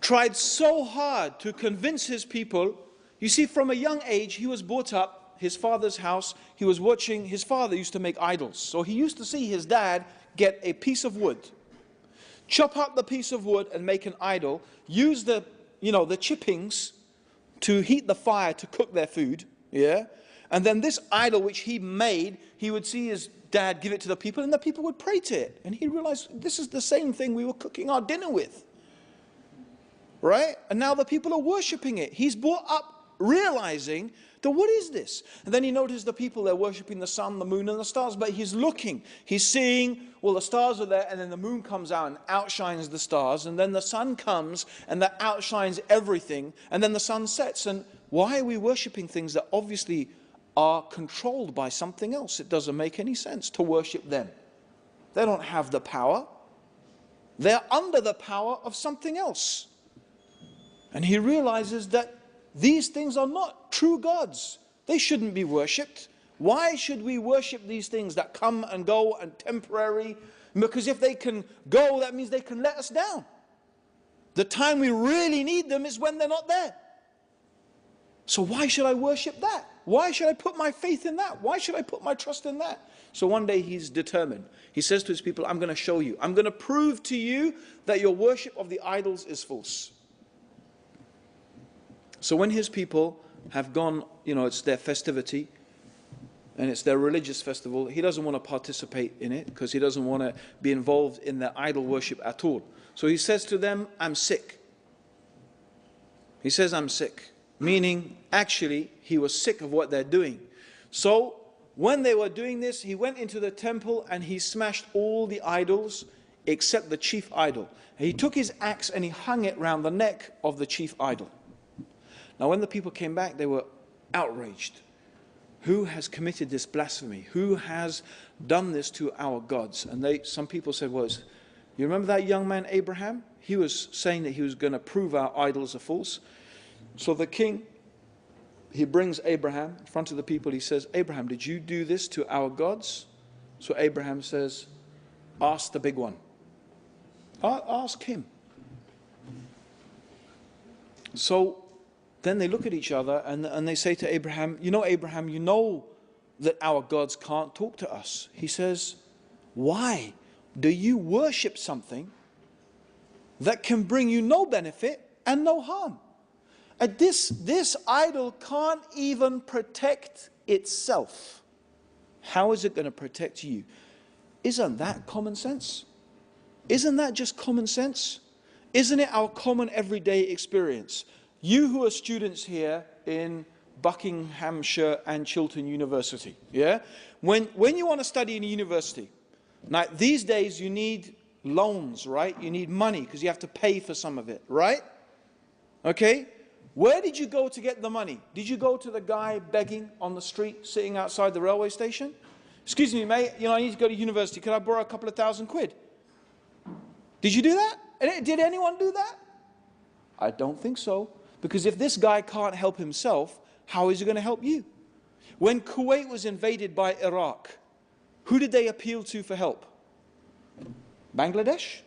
tried so hard to convince his people. You see, from a young age, he was brought up, his father's house. He was watching, his father used to make idols. So he used to see his dad get a piece of wood, chop up the piece of wood and make an idol, use the chippings to heat the fire to cook their food, And then this idol which he made, he would see his dad give it to the people, and the people would pray to it. And he realized this is the same thing we were cooking our dinner with. Right? And now the people are worshipping it. He's brought up realizing that what is this? And then he noticed the people, they're worshipping the sun, the moon, and the stars. But he's looking, he's seeing, well, the stars are there, and then the moon comes out and outshines the stars. And then the sun comes and that outshines everything. And then the sun sets. And why are we worshipping things that obviously are controlled by something else? It doesn't make any sense to worship them. They don't have the power. They're under the power of something else. And he realizes that these things are not true gods. They shouldn't be worshipped. Why should we worship these things that come and go and temporary? Because if they can go, that means they can let us down. The time we really need them is when they're not there. So why should I worship that? Why should I put my faith in that? Why should I put my trust in that? So one day he's determined. He says to his people, I'm going to show you. I'm going to prove to you that your worship of the idols is false. So when his people have gone, it's their festivity, and it's their religious festival, he doesn't want to participate in it because he doesn't want to be involved in their idol worship at all. So he says to them, I'm sick. He says, I'm sick. Meaning, actually, he was sick of what they're doing. So when they were doing this, he went into the temple and he smashed all the idols except the chief idol. He took his axe and he hung it round the neck of the chief idol. Now, when the people came back, they were outraged. Who has committed this blasphemy? Who has done this to our gods? And some people said, well, you remember that young man, Abraham? He was saying that he was going to prove our idols are false. So the king, he brings Abraham in front of the people. He says, Abraham, did you do this to our gods? So Abraham says, ask the big one. Ask him. So then they look at each other and they say to Abraham, Abraham, you know that our gods can't talk to us. He says, why do you worship something that can bring you no benefit and no harm? And this idol can't even protect itself. How is it going to protect you? Isn't that common sense? Isn't that just common sense? Isn't it our common everyday experience? You who are students here in Buckinghamshire and Chiltern University, yeah? When you want to study in a university, now these days you need loans, right? You need money because you have to pay for some of it, right? Okay? Where did you go to get the money? Did you go to the guy begging on the street, sitting outside the railway station? Excuse me, mate, I need to go to university. Could I borrow a couple of £1,000? Did you do that? Did anyone do that? I don't think so. Because if this guy can't help himself, how is he going to help you? When Kuwait was invaded by Iraq, who did they appeal to for help? Bangladesh?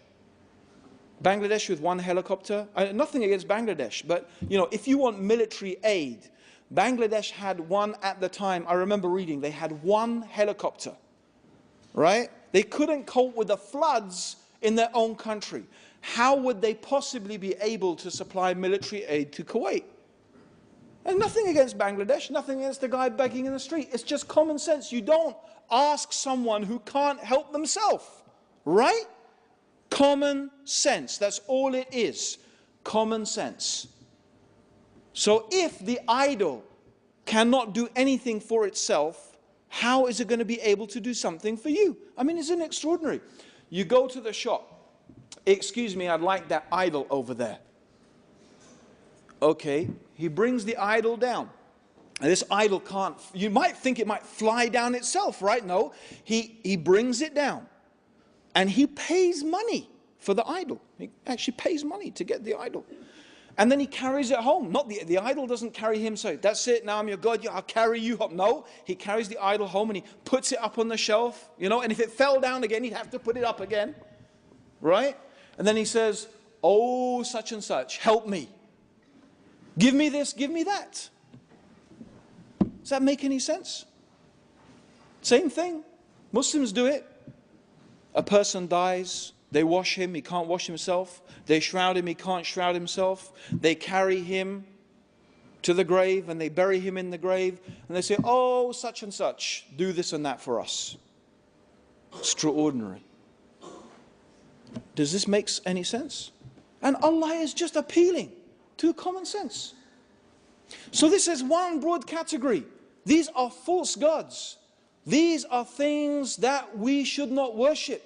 Bangladesh with one helicopter? Nothing against Bangladesh, but if you want military aid, Bangladesh had one at the time. I remember reading, they had one helicopter, right? They couldn't cope with the floods in their own country. How would they possibly be able to supply military aid to Kuwait? And nothing against Bangladesh, nothing against the guy begging in the street. It's just common sense. You don't ask someone who can't help themselves, right? Common sense. That's all it is. Common sense. So if the idol cannot do anything for itself, how is it going to be able to do something for you? I mean, isn't it extraordinary? You go to the shop. Excuse me, I'd like that idol over there. Okay, he brings the idol down. And this idol can't, you might think it might fly down itself, right? No, he brings it down. And he pays money for the idol. He actually pays money to get the idol. And then he carries it home. Not the idol doesn't carry him, so that's it, now I'm your God, I'll carry you home. No, he carries the idol home and he puts it up on the shelf, and if it fell down again, he'd have to put it up again, right? And then he says, oh, such and such, help me. Give me this, give me that. Does that make any sense? Same thing. Muslims do it. A person dies, they wash him, he can't wash himself. They shroud him, he can't shroud himself. They carry him to the grave and they bury him in the grave and they say, oh, such and such, do this and that for us. Extraordinary. Does this make any sense? And Allah is just appealing to common sense. So this is one broad category. These are false gods. These are things that we should not worship.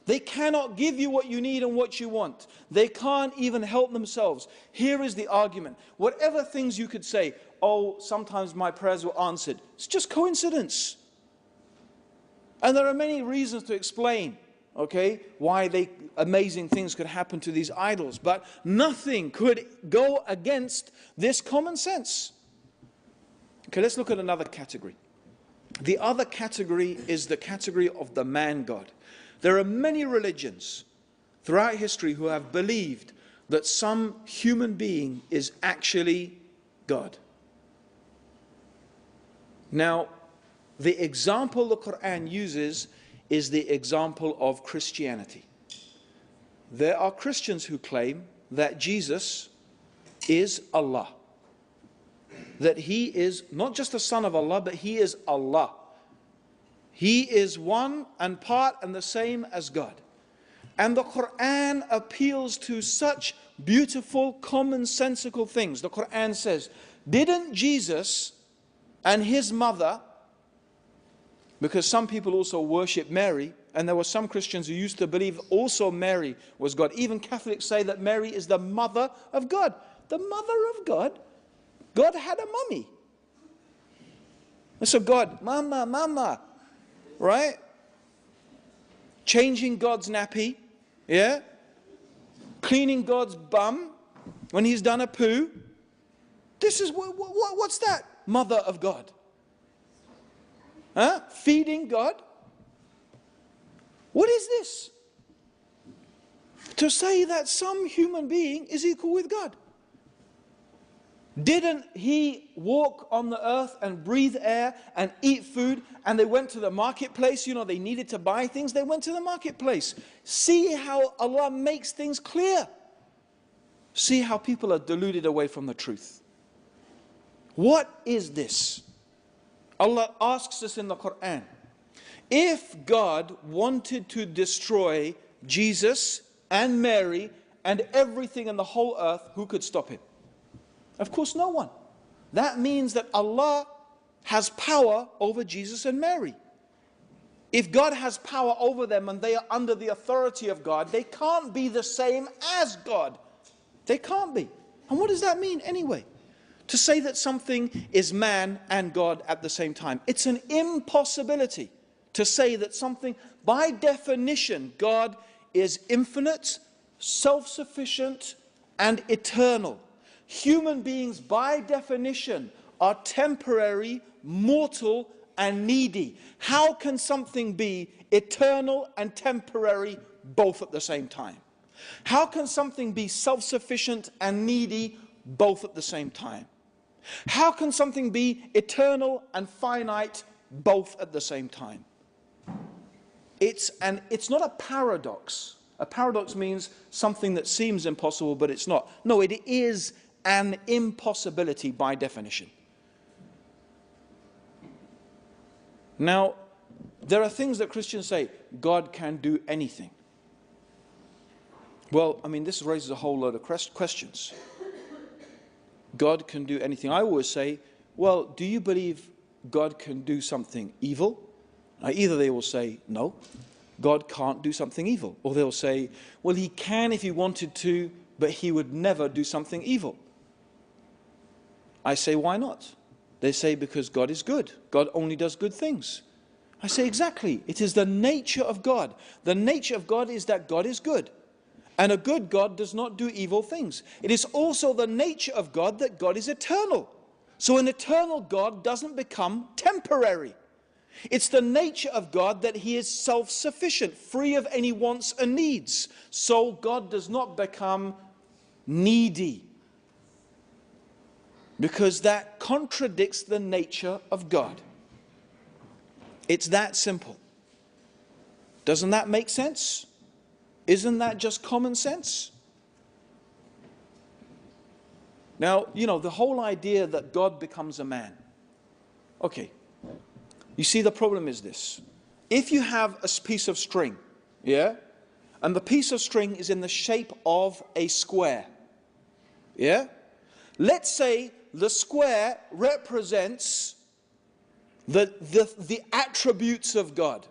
They cannot give you what you need and what you want. They can't even help themselves. Here is the argument. Whatever things you could say, oh, sometimes my prayers were answered. It's just coincidence. And there are many reasons to explain, okay, why amazing things could happen to these idols. But nothing could go against this common sense. Okay, let's look at another category. The other category is the category of the man God. There are many religions throughout history who have believed that some human being is actually God. Now, the example the Quran uses is the example of Christianity. There are Christians who claim that Jesus is Allah. That he is not just the son of Allah, but he is Allah. He is one and part and the same as God. And the Quran appeals to such beautiful, commonsensical things. The Quran says, didn't Jesus and his mother, because some people also worship Mary, and there were some Christians who used to believe also Mary was God. Even Catholics say that Mary is the mother of God. The mother of God? God had a mummy. So God, mama, mama, right? Changing God's nappy, yeah? Cleaning God's bum when he's done a poo. This is, what's that? Mother of God. Huh? Feeding God. What is this? To say that some human being is equal with God. Didn't he walk on the earth and breathe air and eat food? And they went to the marketplace. You know, they needed to buy things. They went to the marketplace. See how Allah makes things clear. See how people are deluded away from the truth. What is this? Allah asks us in the Quran, if God wanted to destroy Jesus and Mary and everything in the whole earth, who could stop him? Of course, no one. That means that Allah has power over Jesus and Mary. If God has power over them and they are under the authority of God, they can't be the same as God. They can't be. And what does that mean anyway? To say that something is man and God at the same time. It's an impossibility to say that something, by definition, God is infinite, self-sufficient, and eternal. Human beings, by definition, are temporary, mortal, and needy. How can something be eternal and temporary both at the same time? How can something be self-sufficient and needy both at the same time? How can something be eternal and finite both at the same time? It's not a paradox. A paradox means something that seems impossible, but it's not. No, it is an impossibility by definition. Now, there are things that Christians say, God can do anything. Well, I mean, this raises a whole load of questions. God can do anything. I always say, well, do you believe God can do something evil? Either they will say, no, God can't do something evil. Or they'll say, well, he can if he wanted to, but he would never do something evil. I say, why not? They say, because God is good. God only does good things. I say, exactly. It is the nature of God. The nature of God is that God is good. And a good God does not do evil things. It is also the nature of God that God is eternal. So an eternal God doesn't become temporary. It's the nature of God that he is self-sufficient, free of any wants and needs. So God does not become needy, because that contradicts the nature of God. It's that simple. Doesn't that make sense? Isn't that just common sense? Now, you know, the whole idea that God becomes a man. Okay. You see, the problem is this. If you have a piece of string, yeah, and the piece of string is in the shape of a square, yeah, let's say the square represents the attributes of God,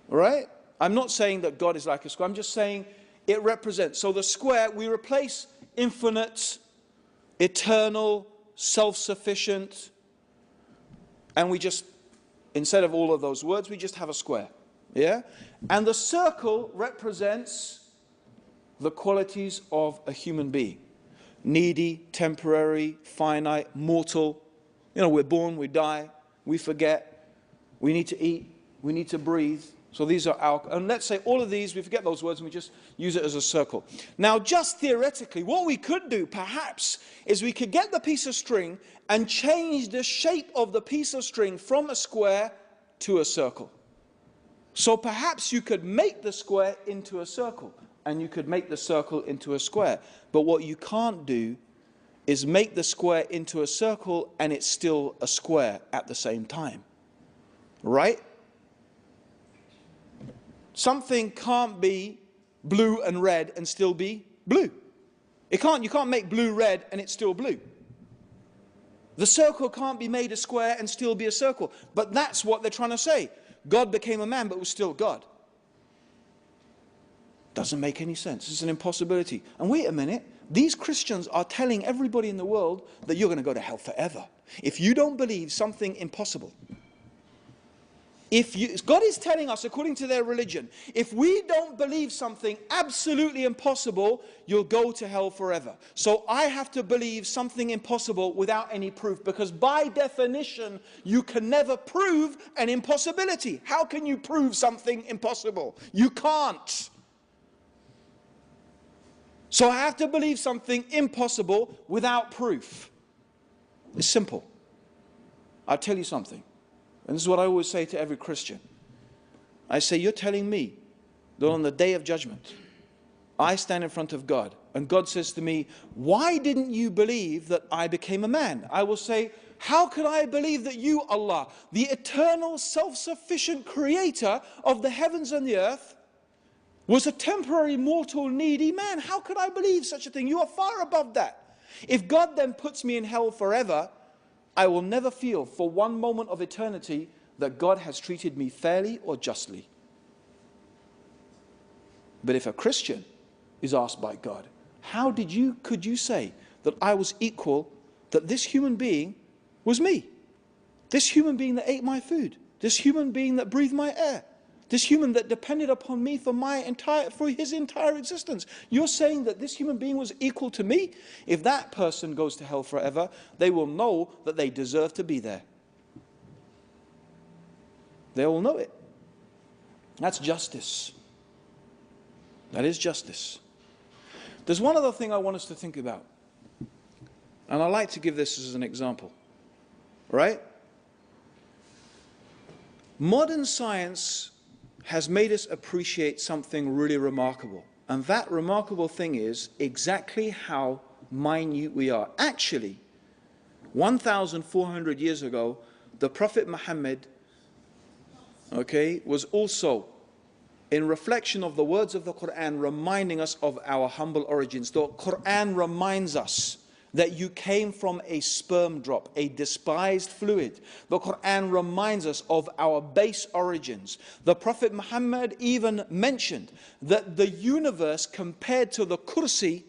right? I'm not saying that God is like a square, I'm just saying it represents. So the square, we replace infinite, eternal, self-sufficient, and we just, instead of all of those words, we just have a square, yeah? And the circle represents the qualities of a human being. Needy, temporary, finite, mortal. You know, we're born, we die, we forget, we need to eat, we need to breathe. So these are our, and let's say all of these, we forget those words and we just use it as a circle. Now, just theoretically, what we could do, perhaps, is we could get the piece of string and change the shape of the piece of string from a square to a circle. So perhaps you could make the square into a circle, and you could make the circle into a square. But what you can't do is make the square into a circle and it's still a square at the same time. Right? Something can't be blue and red and still be blue. You can't make blue red and it's still blue. The circle can't be made a square and still be a circle. But that's what they're trying to say. God became a man but was still God. Doesn't make any sense. It's an impossibility. And wait a minute. These Christians are telling everybody in the world that you're going to go to hell forever if you don't believe something impossible. God is telling us, according to their religion, if we don't believe something absolutely impossible, you'll go to hell forever. So I have to believe something impossible without any proof, because by definition, you can never prove an impossibility. How can you prove something impossible? You can't. So I have to believe something impossible without proof. It's simple. I'll tell you something. And this is what I always say to every Christian. I say, you're telling me that on the day of judgment, I stand in front of God, and God says to me, why didn't you believe that I became a man? I will say, how could I believe that you, Allah, the eternal, self-sufficient creator of the heavens and the earth, was a temporary, mortal, needy man? How could I believe such a thing? You are far above that. If God then puts me in hell forever, I will never feel for one moment of eternity that God has treated me fairly or justly. But if a Christian is asked by God, how could you say that I was equal, that this human being was me? This human being that ate my food, this human being that breathed my air, this human that depended upon me for his entire existence. You're saying that this human being was equal to me? If that person goes to hell forever, they will know that they deserve to be there. They will know it. That's justice. That is justice. There's one other thing I want us to think about. And I like to give this as an example. Right? Modern science has made us appreciate something really remarkable. And that remarkable thing is exactly how minute we are. Actually, 1,400 years ago, the Prophet Muhammad, was also, in reflection of the words of the Quran, reminding us of our humble origins. The Quran reminds us that you came from a sperm drop, a despised fluid. The Quran reminds us of our base origins. The Prophet Muhammad even mentioned that the universe compared to the kursi,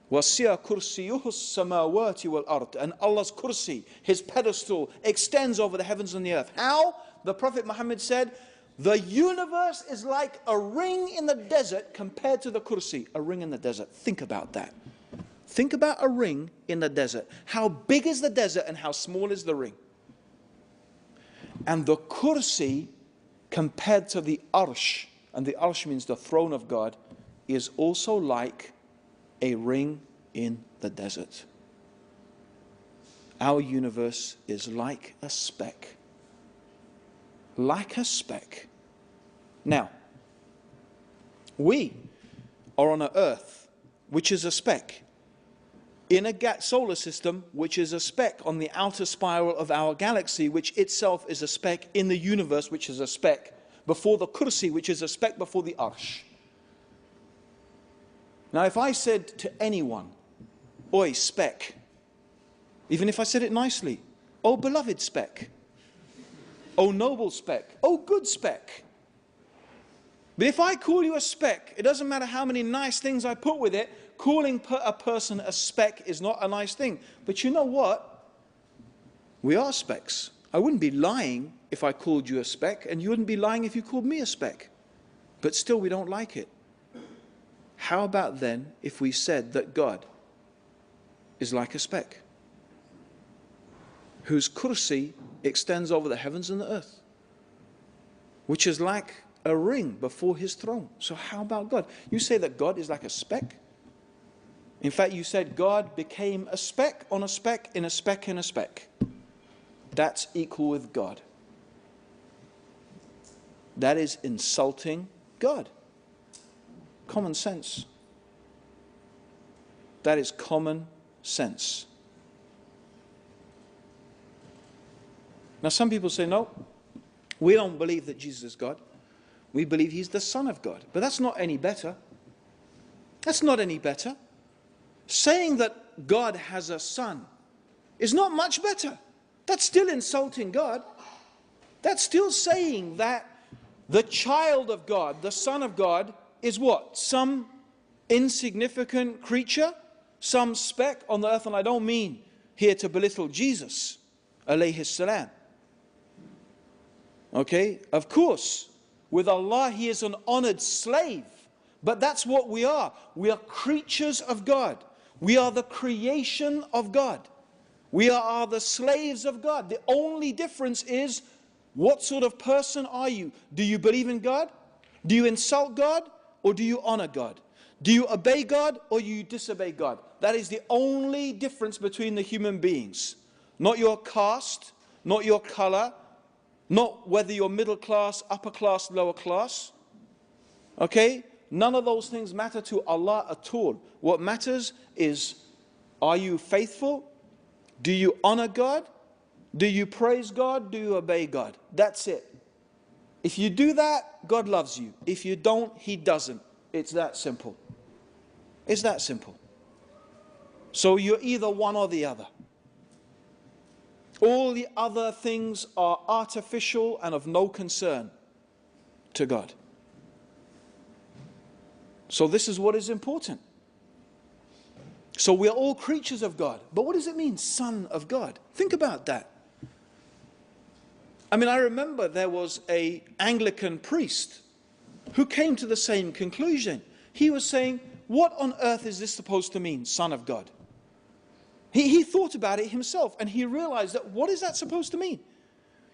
وَسِيَ كُرْسِيُهُ السَّمَاوَاتِ وَالْأَرْضِ, and Allah's kursi, his pedestal, extends over the heavens and the earth. How? The Prophet Muhammad said, the universe is like a ring in the desert compared to the kursi. A ring in the desert. Think about that. Think about a ring in the desert. How big is the desert and how small is the ring? And the kursi compared to the arsh, and the arsh means the throne of God, is also like a ring in the desert. Our universe is like a speck. Like a speck. Now, we are on an earth which is a speck. in a solar system, which is a speck on the outer spiral of our galaxy, which itself is a speck in the universe, which is a speck before the kursi, which is a speck before the arsh. Now, if I said to anyone, oi, speck, even if I said it nicely, oh, beloved speck, oh, noble speck, oh, good speck. But if I call you a speck, it doesn't matter how many nice things I put with it, calling a person a speck is not a nice thing. But you know what? We are specks. I wouldn't be lying if I called you a speck, and you wouldn't be lying if you called me a speck. But still, we don't like it. How about then if we said that God is like a speck, whose kursi extends over the heavens and the earth, which is like a ring before his throne? So how about God? You say that God is like a speck? In fact, you said God became a speck on a speck in a speck in a speck. That's equal with God. That is insulting God. Common sense. That is common sense. Now, some people say, no, we don't believe that Jesus is God. We believe he's the Son of God. But that's not any better. That's not any better. Saying that God has a son is not much better. That's still insulting God. That's still saying that the child of God, the Son of God, is what? Some insignificant creature? Some speck on the earth? And I don't mean here to belittle Jesus, alayhi salam. Okay? Of course, with Allah, he is an honored slave. But that's what we are. We are creatures of God. We are the creation of God. We are the slaves of God. The only difference is, what sort of person are you? Do you believe in God? Do you insult God? Or do you honor God? Do you obey God or you disobey God? That is the only difference between the human beings. Not your caste, not your color, not whether you're middle class, upper class, lower class. Okay? None of those things matter to Allah at all. What matters is, are you faithful? Do you honor God? Do you praise God? Do you obey God? That's it. If you do that, God loves you. If you don't, he doesn't. It's that simple. It's that simple. So you're either one or the other. All the other things are artificial and of no concern to God. So this is what is important. So we are all creatures of God. But what does it mean, son of God? Think about that. I mean, I remember there was an Anglican priest who came to the same conclusion. He was saying, what on earth is this supposed to mean, son of God? He thought about it himself, and he realized that, what is that supposed to mean?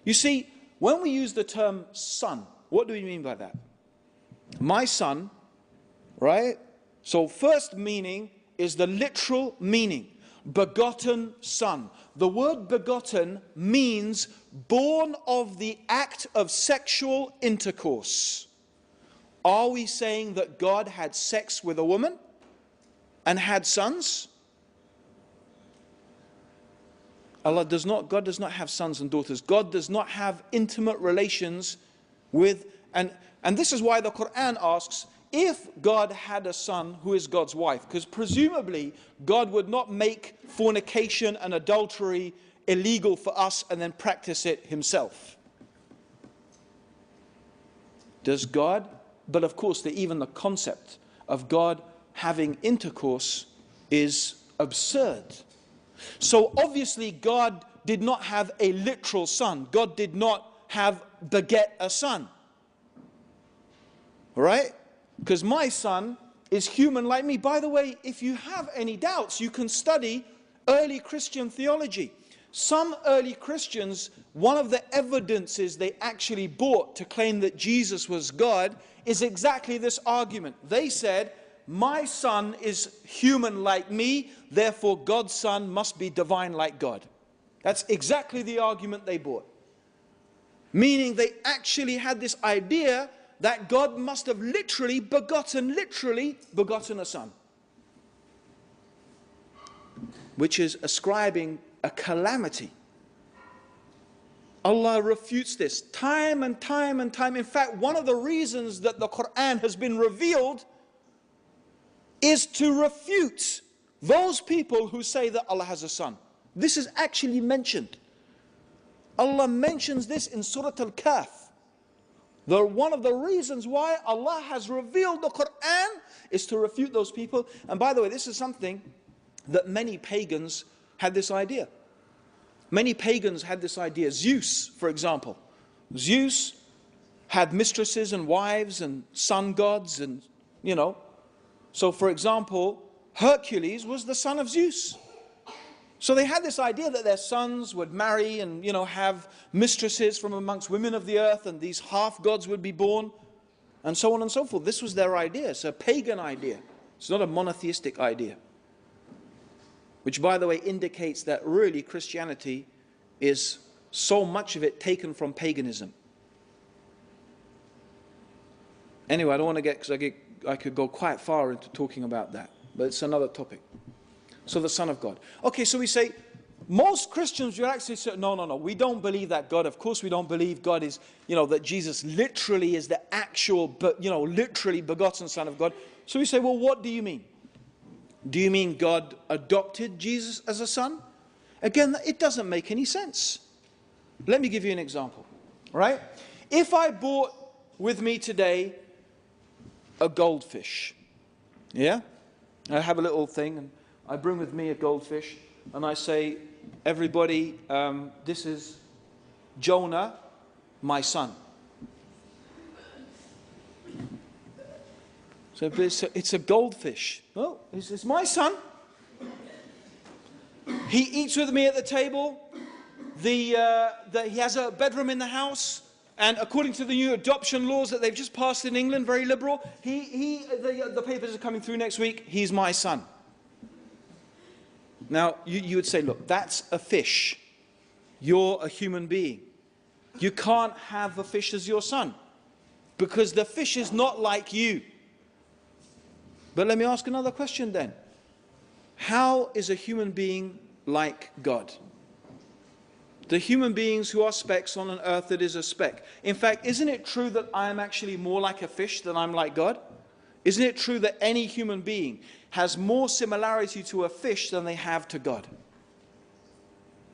You see, when we use the term son, what do we mean by that? My son, right? So first meaning is the literal meaning, begotten son. The word begotten means born of the act of sexual intercourse. Are we saying that God had sex with a woman and had sons? God does not have sons and daughters. God does not have intimate relations with, and this is why the Quran asks, if God had a son who is God's wife, because presumably God would not make fornication and adultery illegal for us and then practice it himself. Does God? But of course, even the concept of God having intercourse is absurd. So obviously God did not have a literal son. God did not beget a son. Right? Because my son is human like me. By the way, if you have any doubts, you can study early Christian theology. Some early Christians, one of the evidences they actually brought to claim that Jesus was God is exactly this argument. They said, my son is human like me, therefore God's son must be divine like God. That's exactly the argument they brought. Meaning they actually had this idea that God must have literally begotten a son. which is ascribing a calamity. Allah refutes this time and time and time. In fact, one of the reasons that the Quran has been revealed is to refute those people who say that Allah has a son. This is actually mentioned. Allah mentions this in Surah Al-Kahf. One of the reasons why Allah has revealed the Quran is to refute those people. And by the way, this is something that many pagans had this idea. Many pagans had this idea. Zeus, for example. Zeus had mistresses and wives and sun gods and, you know. So, for example, Hercules was the son of Zeus. So they had this idea that their sons would marry and, you know, have mistresses from amongst women of the earth, and these half-gods would be born, and so on and so forth. This was their idea. It's a pagan idea. It's not a monotheistic idea. Which, by the way, indicates that really Christianity is so much of it taken from paganism. Anyway, I don't want to get, because I could go quite far into talking about that, but it's another topic. So the Son of God. Okay, so we say, most Christians would actually say, no, we don't believe that God. Of course we don't believe God is, you know, that Jesus literally is the actual, you know, literally begotten Son of God. So we say, well, what do you mean? Do you mean God adopted Jesus as a son? Again, it doesn't make any sense. Let me give you an example, right? If I brought with me today a goldfish, yeah? I have a little thing, and I bring with me a goldfish, and I say, everybody, this is Jonah, my son. So it's a goldfish. Oh, it's my son. He eats with me at the table. He has a bedroom in the house. And according to the new adoption laws that they've just passed in England, very liberal, the papers are coming through next week, he's my son. Now, you would say, look, that's a fish. You're a human being. You can't have a fish as your son, because the fish is not like you. But let me ask another question then. How is a human being like God? The human beings who are specks on an earth that is a speck. In fact, isn't it true that I am actually more like a fish than I'm like God? Isn't it true that any human being has more similarity to a fish than they have to God?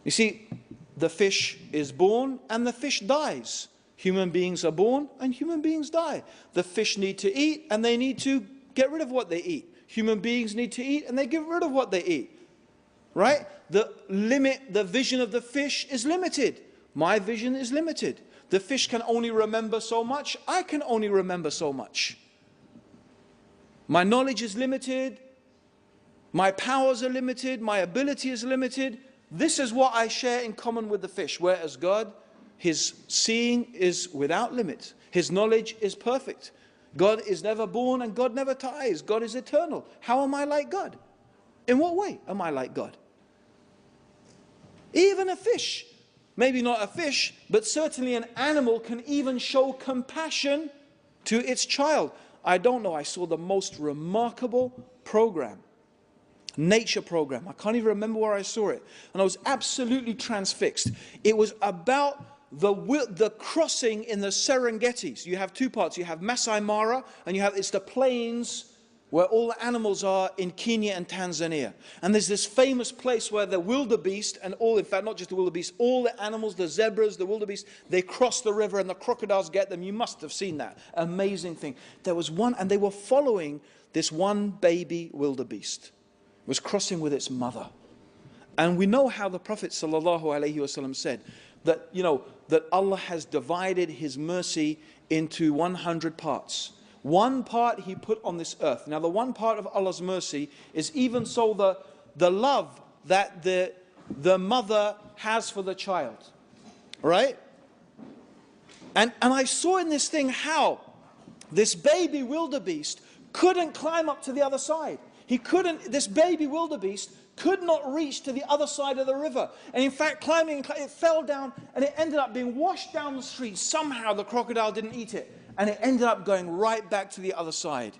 You see, the fish is born and the fish dies. Human beings are born and human beings die. The fish need to eat and they need to get rid of what they eat. Human beings need to eat and they get rid of what they eat. Right? The vision of the fish is limited. My vision is limited. The fish can only remember so much. I can only remember so much. My knowledge is limited. My powers are limited. My ability is limited. This is what I share in common with the fish. Whereas God, his seeing is without limit. His knowledge is perfect. God is never born and God never dies. God is eternal. How am I like God? In what way am I like God? Even a fish, maybe not a fish, but certainly an animal can even show compassion to its child. I don't know, I saw the most remarkable program, nature program. I can't even remember where I saw it. And I was absolutely transfixed. It was about the crossing in the Serengeti. So you have two parts. You have Masai Mara, and it's the plains where all the animals are in Kenya and Tanzania. And there's this famous place where the wildebeest and in fact, not just the wildebeest, all the animals, the zebras, the wildebeest, they cross the river and the crocodiles get them. You must have seen that. Amazing thing. There was one, and they were following this one baby wildebeest. It was crossing with its mother. And we know how the Prophet ﷺ said that, that Allah has divided his mercy into 100 parts. One part he put on this earth. Now the one part of Allah's mercy is even so the love that the mother has for the child. Right? And I saw in this thing how this baby wildebeest couldn't climb up to the other side. This baby wildebeest could not reach to the other side of the river. And in fact, climbing, it fell down and it ended up being washed down the street. Somehow the crocodile didn't eat it. And it ended up going right back to the other side.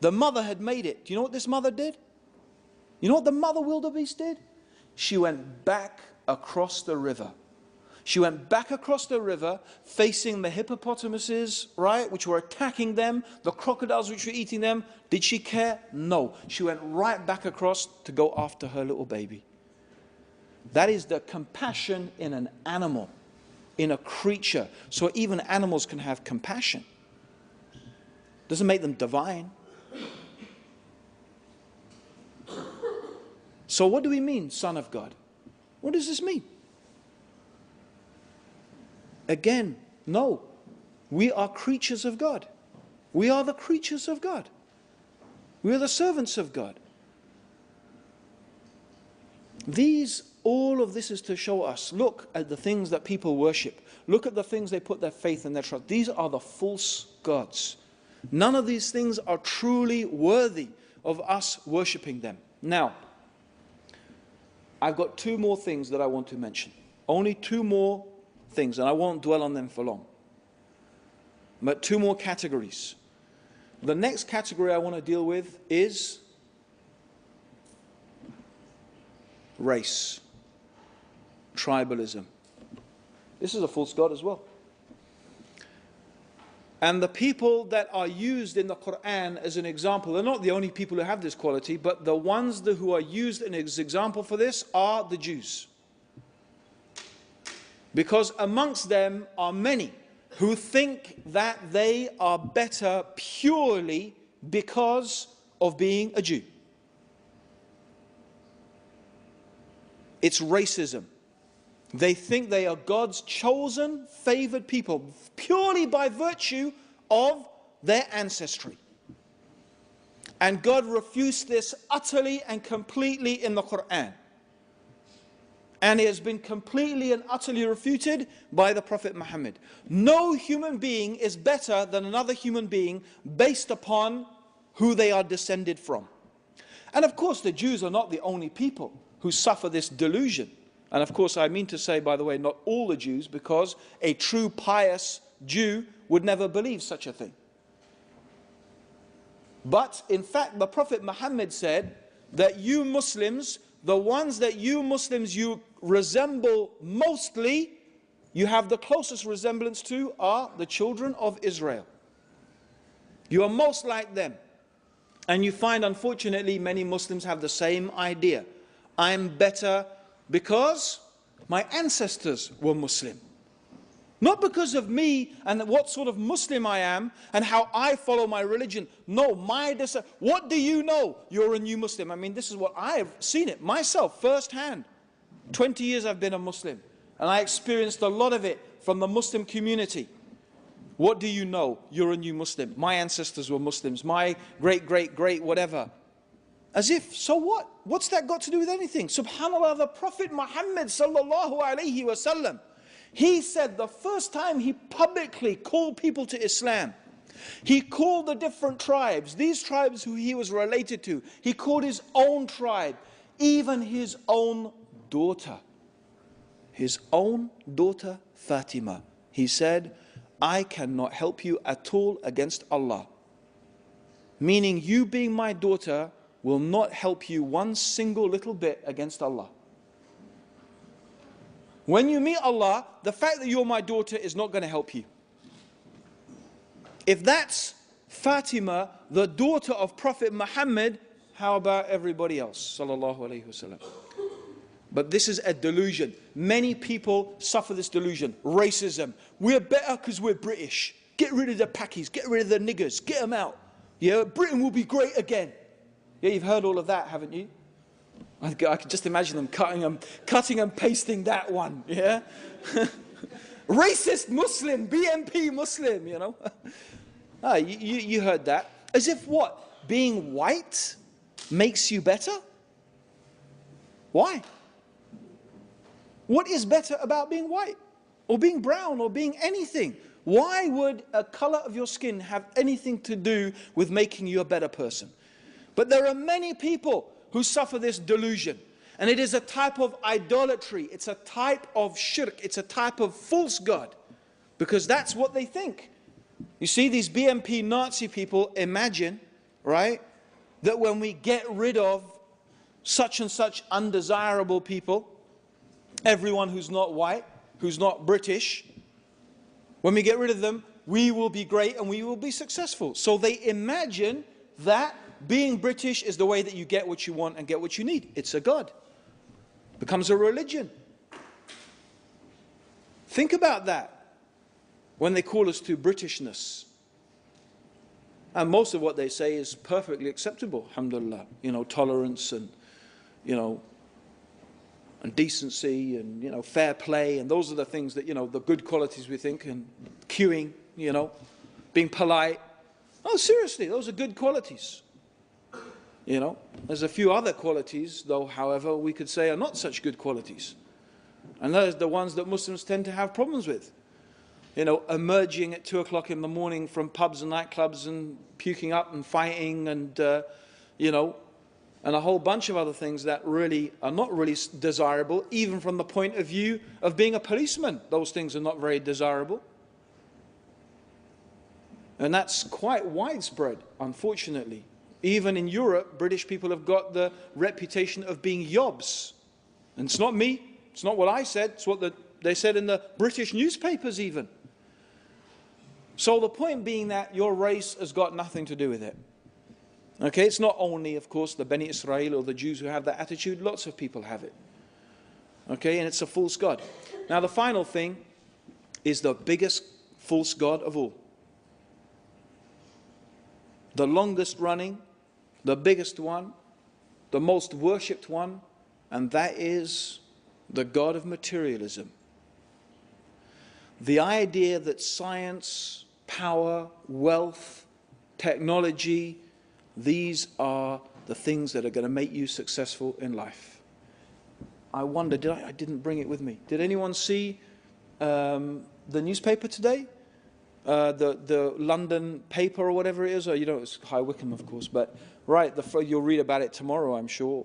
The mother had made it. Do you know what this mother did? You know what the mother wildebeest did? she went back across the river. She went back across the river, facing the hippopotamuses, right, which were attacking them, the crocodiles which were eating them. Did she care? No. She went right back across to go after her little baby. That is the compassion in an animal, in a creature. So even animals can have compassion. Doesn't make them divine. So what do we mean, Son of God? What does this mean? Again, no. We are creatures of God. We are the creatures of God. We are the servants of God. All of this is to show us, look at the things that people worship. Look at the things they put their faith and their trust. These are the false gods. None of these things are truly worthy of us worshipping them. Now, I've got two more things that I want to mention. Only two more things, and I won't dwell on them for long. But two more categories. The next category I want to deal with is race, tribalism. This is a false god as well. And the people that are used in the Quran as an example, they're not the only people who have this quality, but the ones who are used as an example for this are the Jews. Because amongst them are many who think that they are better purely because of being a Jew. It's racism. They think they are God's chosen, favored people purely by virtue of their ancestry. And God refused this utterly and completely in the Quran. And it has been completely and utterly refuted by the Prophet Muhammad. No human being is better than another human being based upon who they are descended from. And of course, the Jews are not the only people who suffer this delusion. And of course, I mean to say, by the way, not all the Jews, because a true pious Jew would never believe such a thing. But in fact, the Prophet Muhammad said that you Muslims, the ones that you Muslims you resemble mostly, you have the closest resemblance to, are the children of Israel. You are most like them. And you find, unfortunately, many Muslims have the same idea. I'm better because my ancestors were Muslim. Not because of me and what sort of Muslim I am and how I follow my religion. No, what do you know? You're a new Muslim. I mean, this is what I have seen it myself firsthand. 20 years I've been a Muslim, and I experienced a lot of it from the Muslim community. What do you know? You're a new Muslim. My ancestors were Muslims. My great whatever. As if, so what? What's that got to do with anything? Subhanallah, the Prophet Muhammad sallallahu alaihi wasallam, he said the first time he publicly called people to Islam, he called the different tribes, these tribes who he was related to, he called his own tribe, even his own daughter Fatima. He said, I cannot help you at all against Allah. Meaning, you being my daughter will not help you one single little bit against Allah. When you meet Allah, the fact that you're my daughter is not going to help you. If that's Fatima, the daughter of Prophet Muhammad, how about everybody else? Sallallahu Alaihi Wasallam. But this is a delusion. Many people suffer this delusion. Racism. We're better because we're British. Get rid of the Pakis, get rid of the niggers, get them out. Yeah, Britain will be great again. Yeah, you've heard all of that, haven't you? I could just imagine them cutting and pasting that one, yeah? Racist Muslim, BNP Muslim, you know? You heard that. As if what? Being white makes you better? Why? What is better about being white? Or being brown, or being anything? Why would a color of your skin have anything to do with making you a better person? But there are many people who suffer this delusion. And it is a type of idolatry. It's a type of shirk. It's a type of false god. Because that's what they think. You see, these BNP Nazi people imagine, right, that when we get rid of such and such undesirable people, everyone who's not white, who's not British, when we get rid of them, we will be great and we will be successful. So they imagine that being British is the way that you get what you want and get what you need. It's a god. It becomes a religion. Think about that when they call us to Britishness. And most of what they say is perfectly acceptable, alhamdulillah. You know, tolerance and, you know, and decency and, you know, fair play. And those are the things that, you know, the good qualities we think. And queuing, you know, being polite. Oh, seriously, those are good qualities. You know, there's a few other qualities, though, however, we could say are not such good qualities. And those are the ones that Muslims tend to have problems with. You know, emerging at 2 o'clock in the morning from pubs and nightclubs and puking up and fighting and, you know, and a whole bunch of other things that really are not really desirable, even from the point of view of being a policeman. Those things are not very desirable. And that's quite widespread, unfortunately. Even in Europe, British people have got the reputation of being yobs. And it's not me, it's not what I said, it's what they said in the British newspapers even. So the point being that your race has got nothing to do with it. Okay, it's not only, of course, the Bani Israel or the Jews who have that attitude, lots of people have it. Okay, and it's a false god. Now the final thing is the biggest false god of all. The longest running, the biggest one, the most worshipped one, and that is the god of materialism. The idea that science, power, wealth, technology, these are the things that are going to make you successful in life. I wonder, I didn't bring it with me. Did anyone see the newspaper today? The London paper or whatever it is, or you know, it's High Wycombe, of course, but right, you'll read about it tomorrow, I'm sure.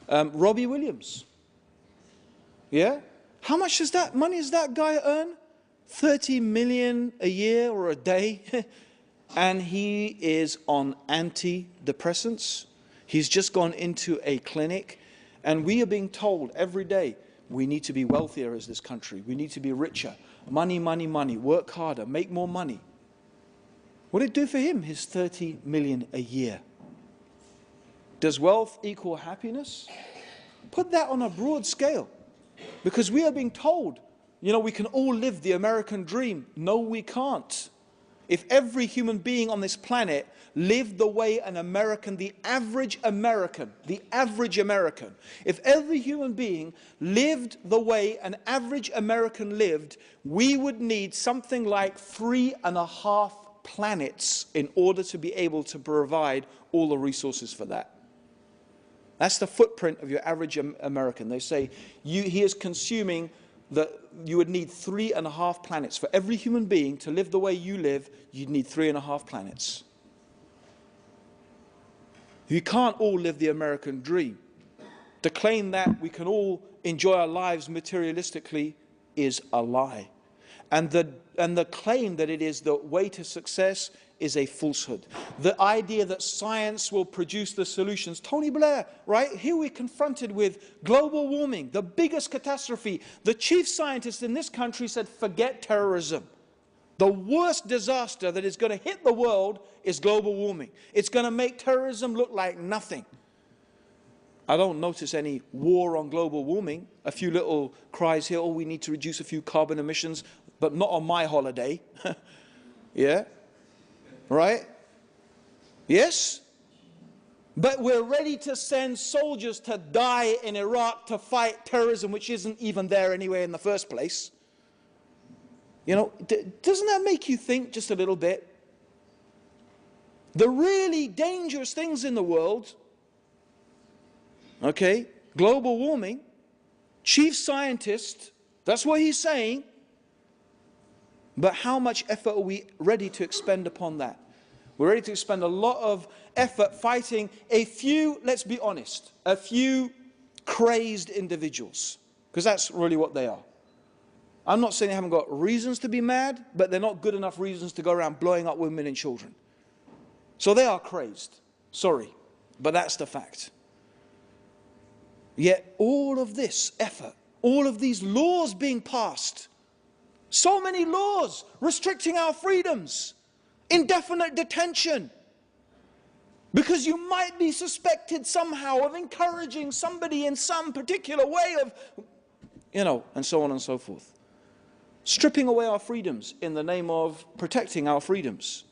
Robbie Williams. Yeah? How much money does that guy earn? 30 million a year or a day. And he is on antidepressants. He's just gone into a clinic. And we are being told every day, we need to be wealthier as this country. We need to be richer. Money, money, money. Work harder. Make more money. What did it do for him, his 30 million a year? Does wealth equal happiness? Put that on a broad scale. Because we are being told, you know, we can all live the American dream. No, we can't. If every human being on this planet lived the way an American, the average American, if every human being lived the way an average American lived, we would need something like 3.5 planets in order to be able to provide all the resources for that. That's the footprint of your average American. They say he is consuming you would need 3.5 planets. For every human being to live the way you live, you'd need 3.5 planets. You can't all live the American dream. To claim that we can all enjoy our lives materialistically is a lie. And the claim that it is the way to success is a falsehood. The idea that science will produce the solutions. Tony Blair, right? Here we're confronted with global warming, the biggest catastrophe. The chief scientist in this country said, forget terrorism. The worst disaster that is going to hit the world is global warming. It's going to make terrorism look like nothing. I don't notice any war on global warming. A few little cries here, oh, we need to reduce a few carbon emissions, but not on my holiday. Yeah? Right? Yes? But we're ready to send soldiers to die in Iraq to fight terrorism, which isn't even there anyway in the first place. You know, doesn't that make you think just a little bit? The really dangerous things in the world, okay, global warming, chief scientist, that's what he's saying. But how much effort are we ready to expend upon that? We're ready to expend a lot of effort fighting a few, let's be honest, a few crazed individuals. Because that's really what they are. I'm not saying they haven't got reasons to be mad, but they're not good enough reasons to go around blowing up women and children. So they are crazed. Sorry, but that's the fact. Yet all of this effort, all of these laws being passed, so many laws restricting our freedoms, indefinite detention, because you might be suspected somehow of encouraging somebody in some particular way of, and so on and so forth. Stripping away our freedoms in the name of protecting our freedoms.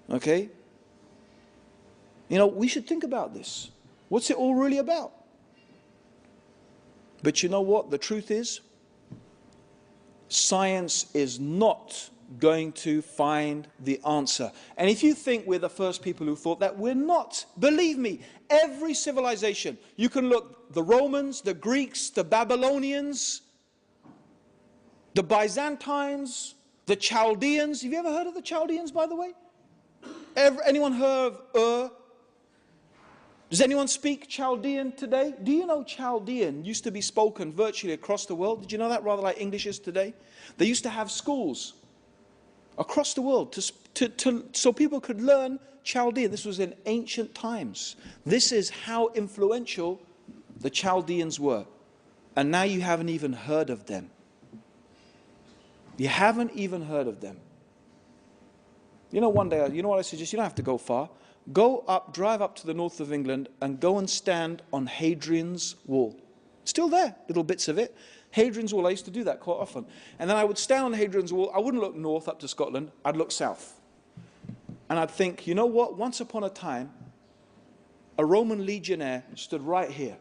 Okay? We should think about this. What's it all really about? But you know what? The truth is, science is not going to find the answer. And if you think we're the first people who thought that, we're not. Believe me, every civilization, you can look, the Romans, the Greeks, the Babylonians, the Byzantines, the Chaldeans. Have you ever heard of the Chaldeans, by the way? Anyone heard of Ur? Does anyone speak Chaldean today? Do you know Chaldean used to be spoken virtually across the world? Did you know that? Rather like English is today. They used to have schools across the world so people could learn Chaldean. This was in ancient times. This is how influential the Chaldeans were. And now you haven't even heard of them. You haven't even heard of them. One day, you know what I suggest? You don't have to go far. Go up, drive up to the north of England and go and stand on Hadrian's Wall. Still there, little bits of it. Hadrian's Wall, I used to do that quite often. And then I would stand on Hadrian's Wall. I wouldn't look north up to Scotland. I'd look south. And I'd think, you know what? Once upon a time, a Roman legionnaire stood right here.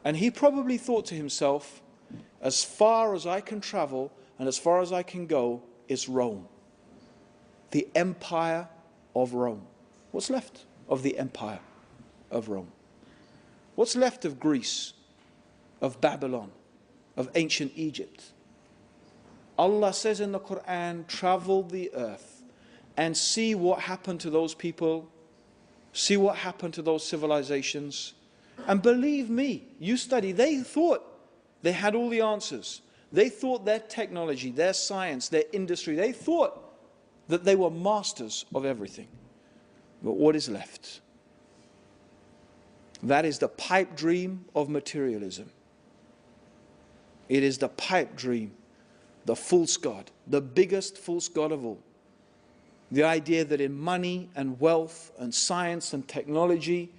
And he probably thought to himself, as far as I can travel and as far as I can go is Rome. The Empire of Rome. What's left of the Empire of Rome? What's left of Greece, of Babylon, of ancient Egypt? Allah says in the Quran, travel the earth and see what happened to those people, see what happened to those civilizations. And believe me, you study, they thought they had all the answers. They thought their technology, their science, their industry, they thought that they were masters of everything. But what is left? That is the pipe dream of materialism. It is the pipe dream, the false god, the biggest false god of all. The idea that in money and wealth and science and technology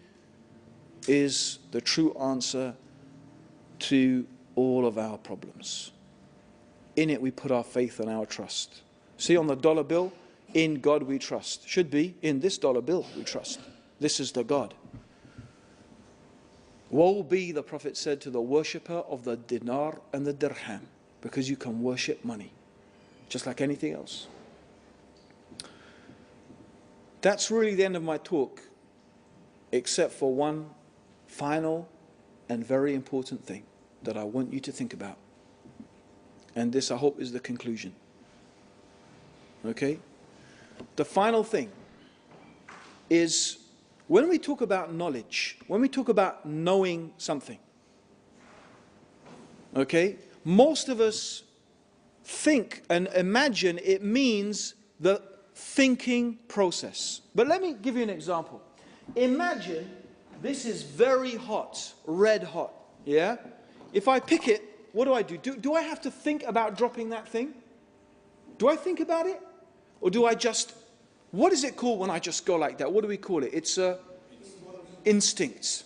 is the true answer to all of our problems. In it we put our faith and our trust. See on the dollar bill, in God we trust. Should be, in this dollar bill we trust. This is the God. Woe be, the Prophet said, to the worshipper of the dinar and the dirham, because you can worship money, just like anything else. That's really the end of my talk, except for one final and very important thing that I want you to think about. And this, I hope, is the conclusion. Okay? The final thing is, when we talk about knowledge, when we talk about knowing something, okay, most of us think and imagine it means the thinking process. But let me give you an example. Imagine this is very hot, red hot, yeah? If I pick it, what do? Do I have to think about dropping that thing? Do I think about it? Or do I just, what is it called when I just go like that? What do we call it? It's an instinct.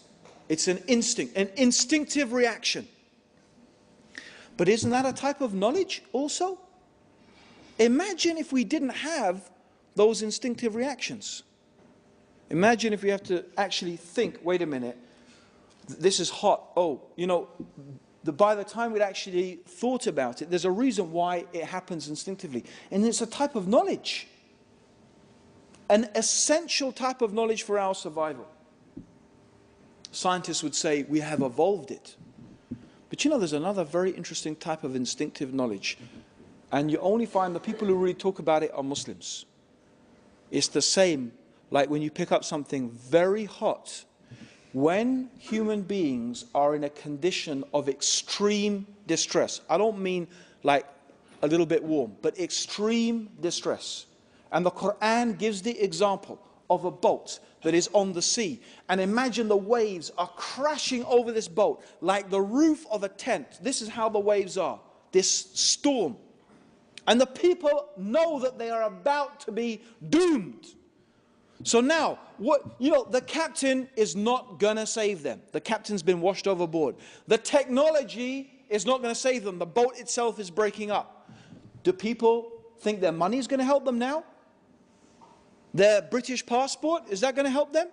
It's an instinct, an instinctive reaction. But isn't that a type of knowledge also? Imagine if we didn't have those instinctive reactions. Imagine if we have to actually think, wait a minute, this is hot. Oh, you know, by the time we'd actually thought about it, there's a reason why it happens instinctively. And it's a type of knowledge. An essential type of knowledge for our survival. Scientists would say we have evolved it. But you know, there's another very interesting type of instinctive knowledge. And you only find the people who really talk about it are Muslims. It's the same, like when you pick up something very hot. When human beings are in a condition of extreme distress, I don't mean like a little bit warm, but extreme distress. And the Quran gives the example of a boat that is on the sea. And imagine the waves are crashing over this boat like the roof of a tent. This is how the waves are, this storm. And the people know that they are about to be doomed. So now, the captain is not going to save them. The captain's been washed overboard. The technology is not going to save them. The boat itself is breaking up. Do people think their money is going to help them now? Their British passport, is that going to help them?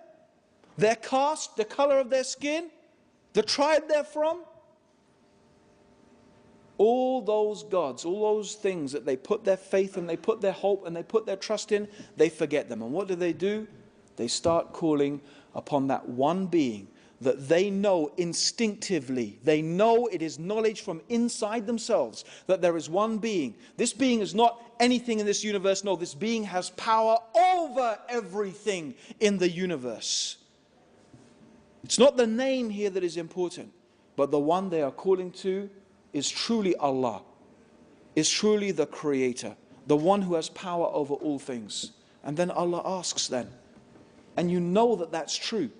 Their caste, the color of their skin, the tribe they're from? All those gods, all those things that they put their faith and they put their hope and they put their trust in, they forget them. And what do? They start calling upon that one being that they know instinctively. They know, it is knowledge from inside themselves, that there is one being. This being is not anything in this universe. No, this being has power over everything in the universe. It's not the name here that is important, but the one they are calling to is truly Allah, is truly the Creator, the one who has power over all things. And then Allah asks then, and you know that that's true.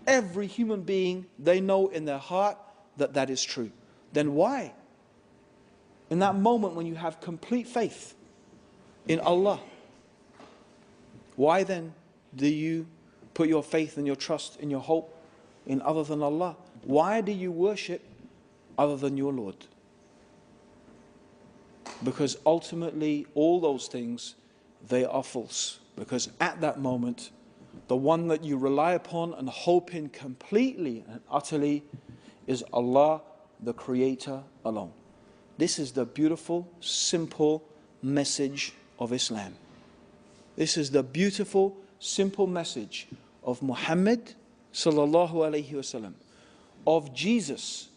Every human being, they know in their heart that that is true. Then why? In that moment when you have complete faith in Allah, why then do you put your faith and your trust and your hope in other than Allah? Why do you worship other than your Lord? Because ultimately all those things, they are false. Because at that moment, the one that you rely upon and hope in completely and utterly is Allah, the Creator alone. This is the beautiful, simple message of Islam. This is the beautiful, simple message of Muhammad sallallahu alayhi wasallam, of Jesus,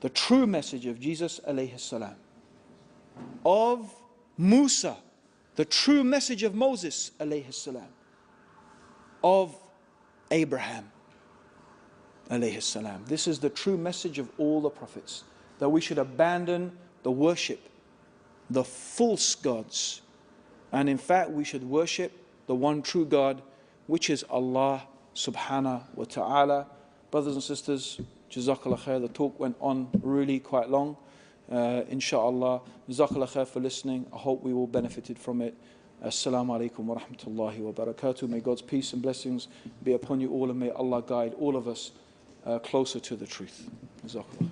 the true message of Jesus alayhi salam, of Musa, the true message of Moses alayhi salam, of Abraham alayhi salam. This is the true message of all the prophets, that we should abandon the worship, the false gods, and in fact we should worship the one true God, which is Allah subhanahu wa ta'ala. Brothers and sisters, Jazakallah khair. The talk went on really quite long. Inshallah, Jazakallah khair for listening. I hope we all benefited from it. Assalamu alaikum wa rahmatullahi wa barakatuh. May God's peace and blessings be upon you all, and may Allah guide all of us closer to the truth. Jazakallah khair.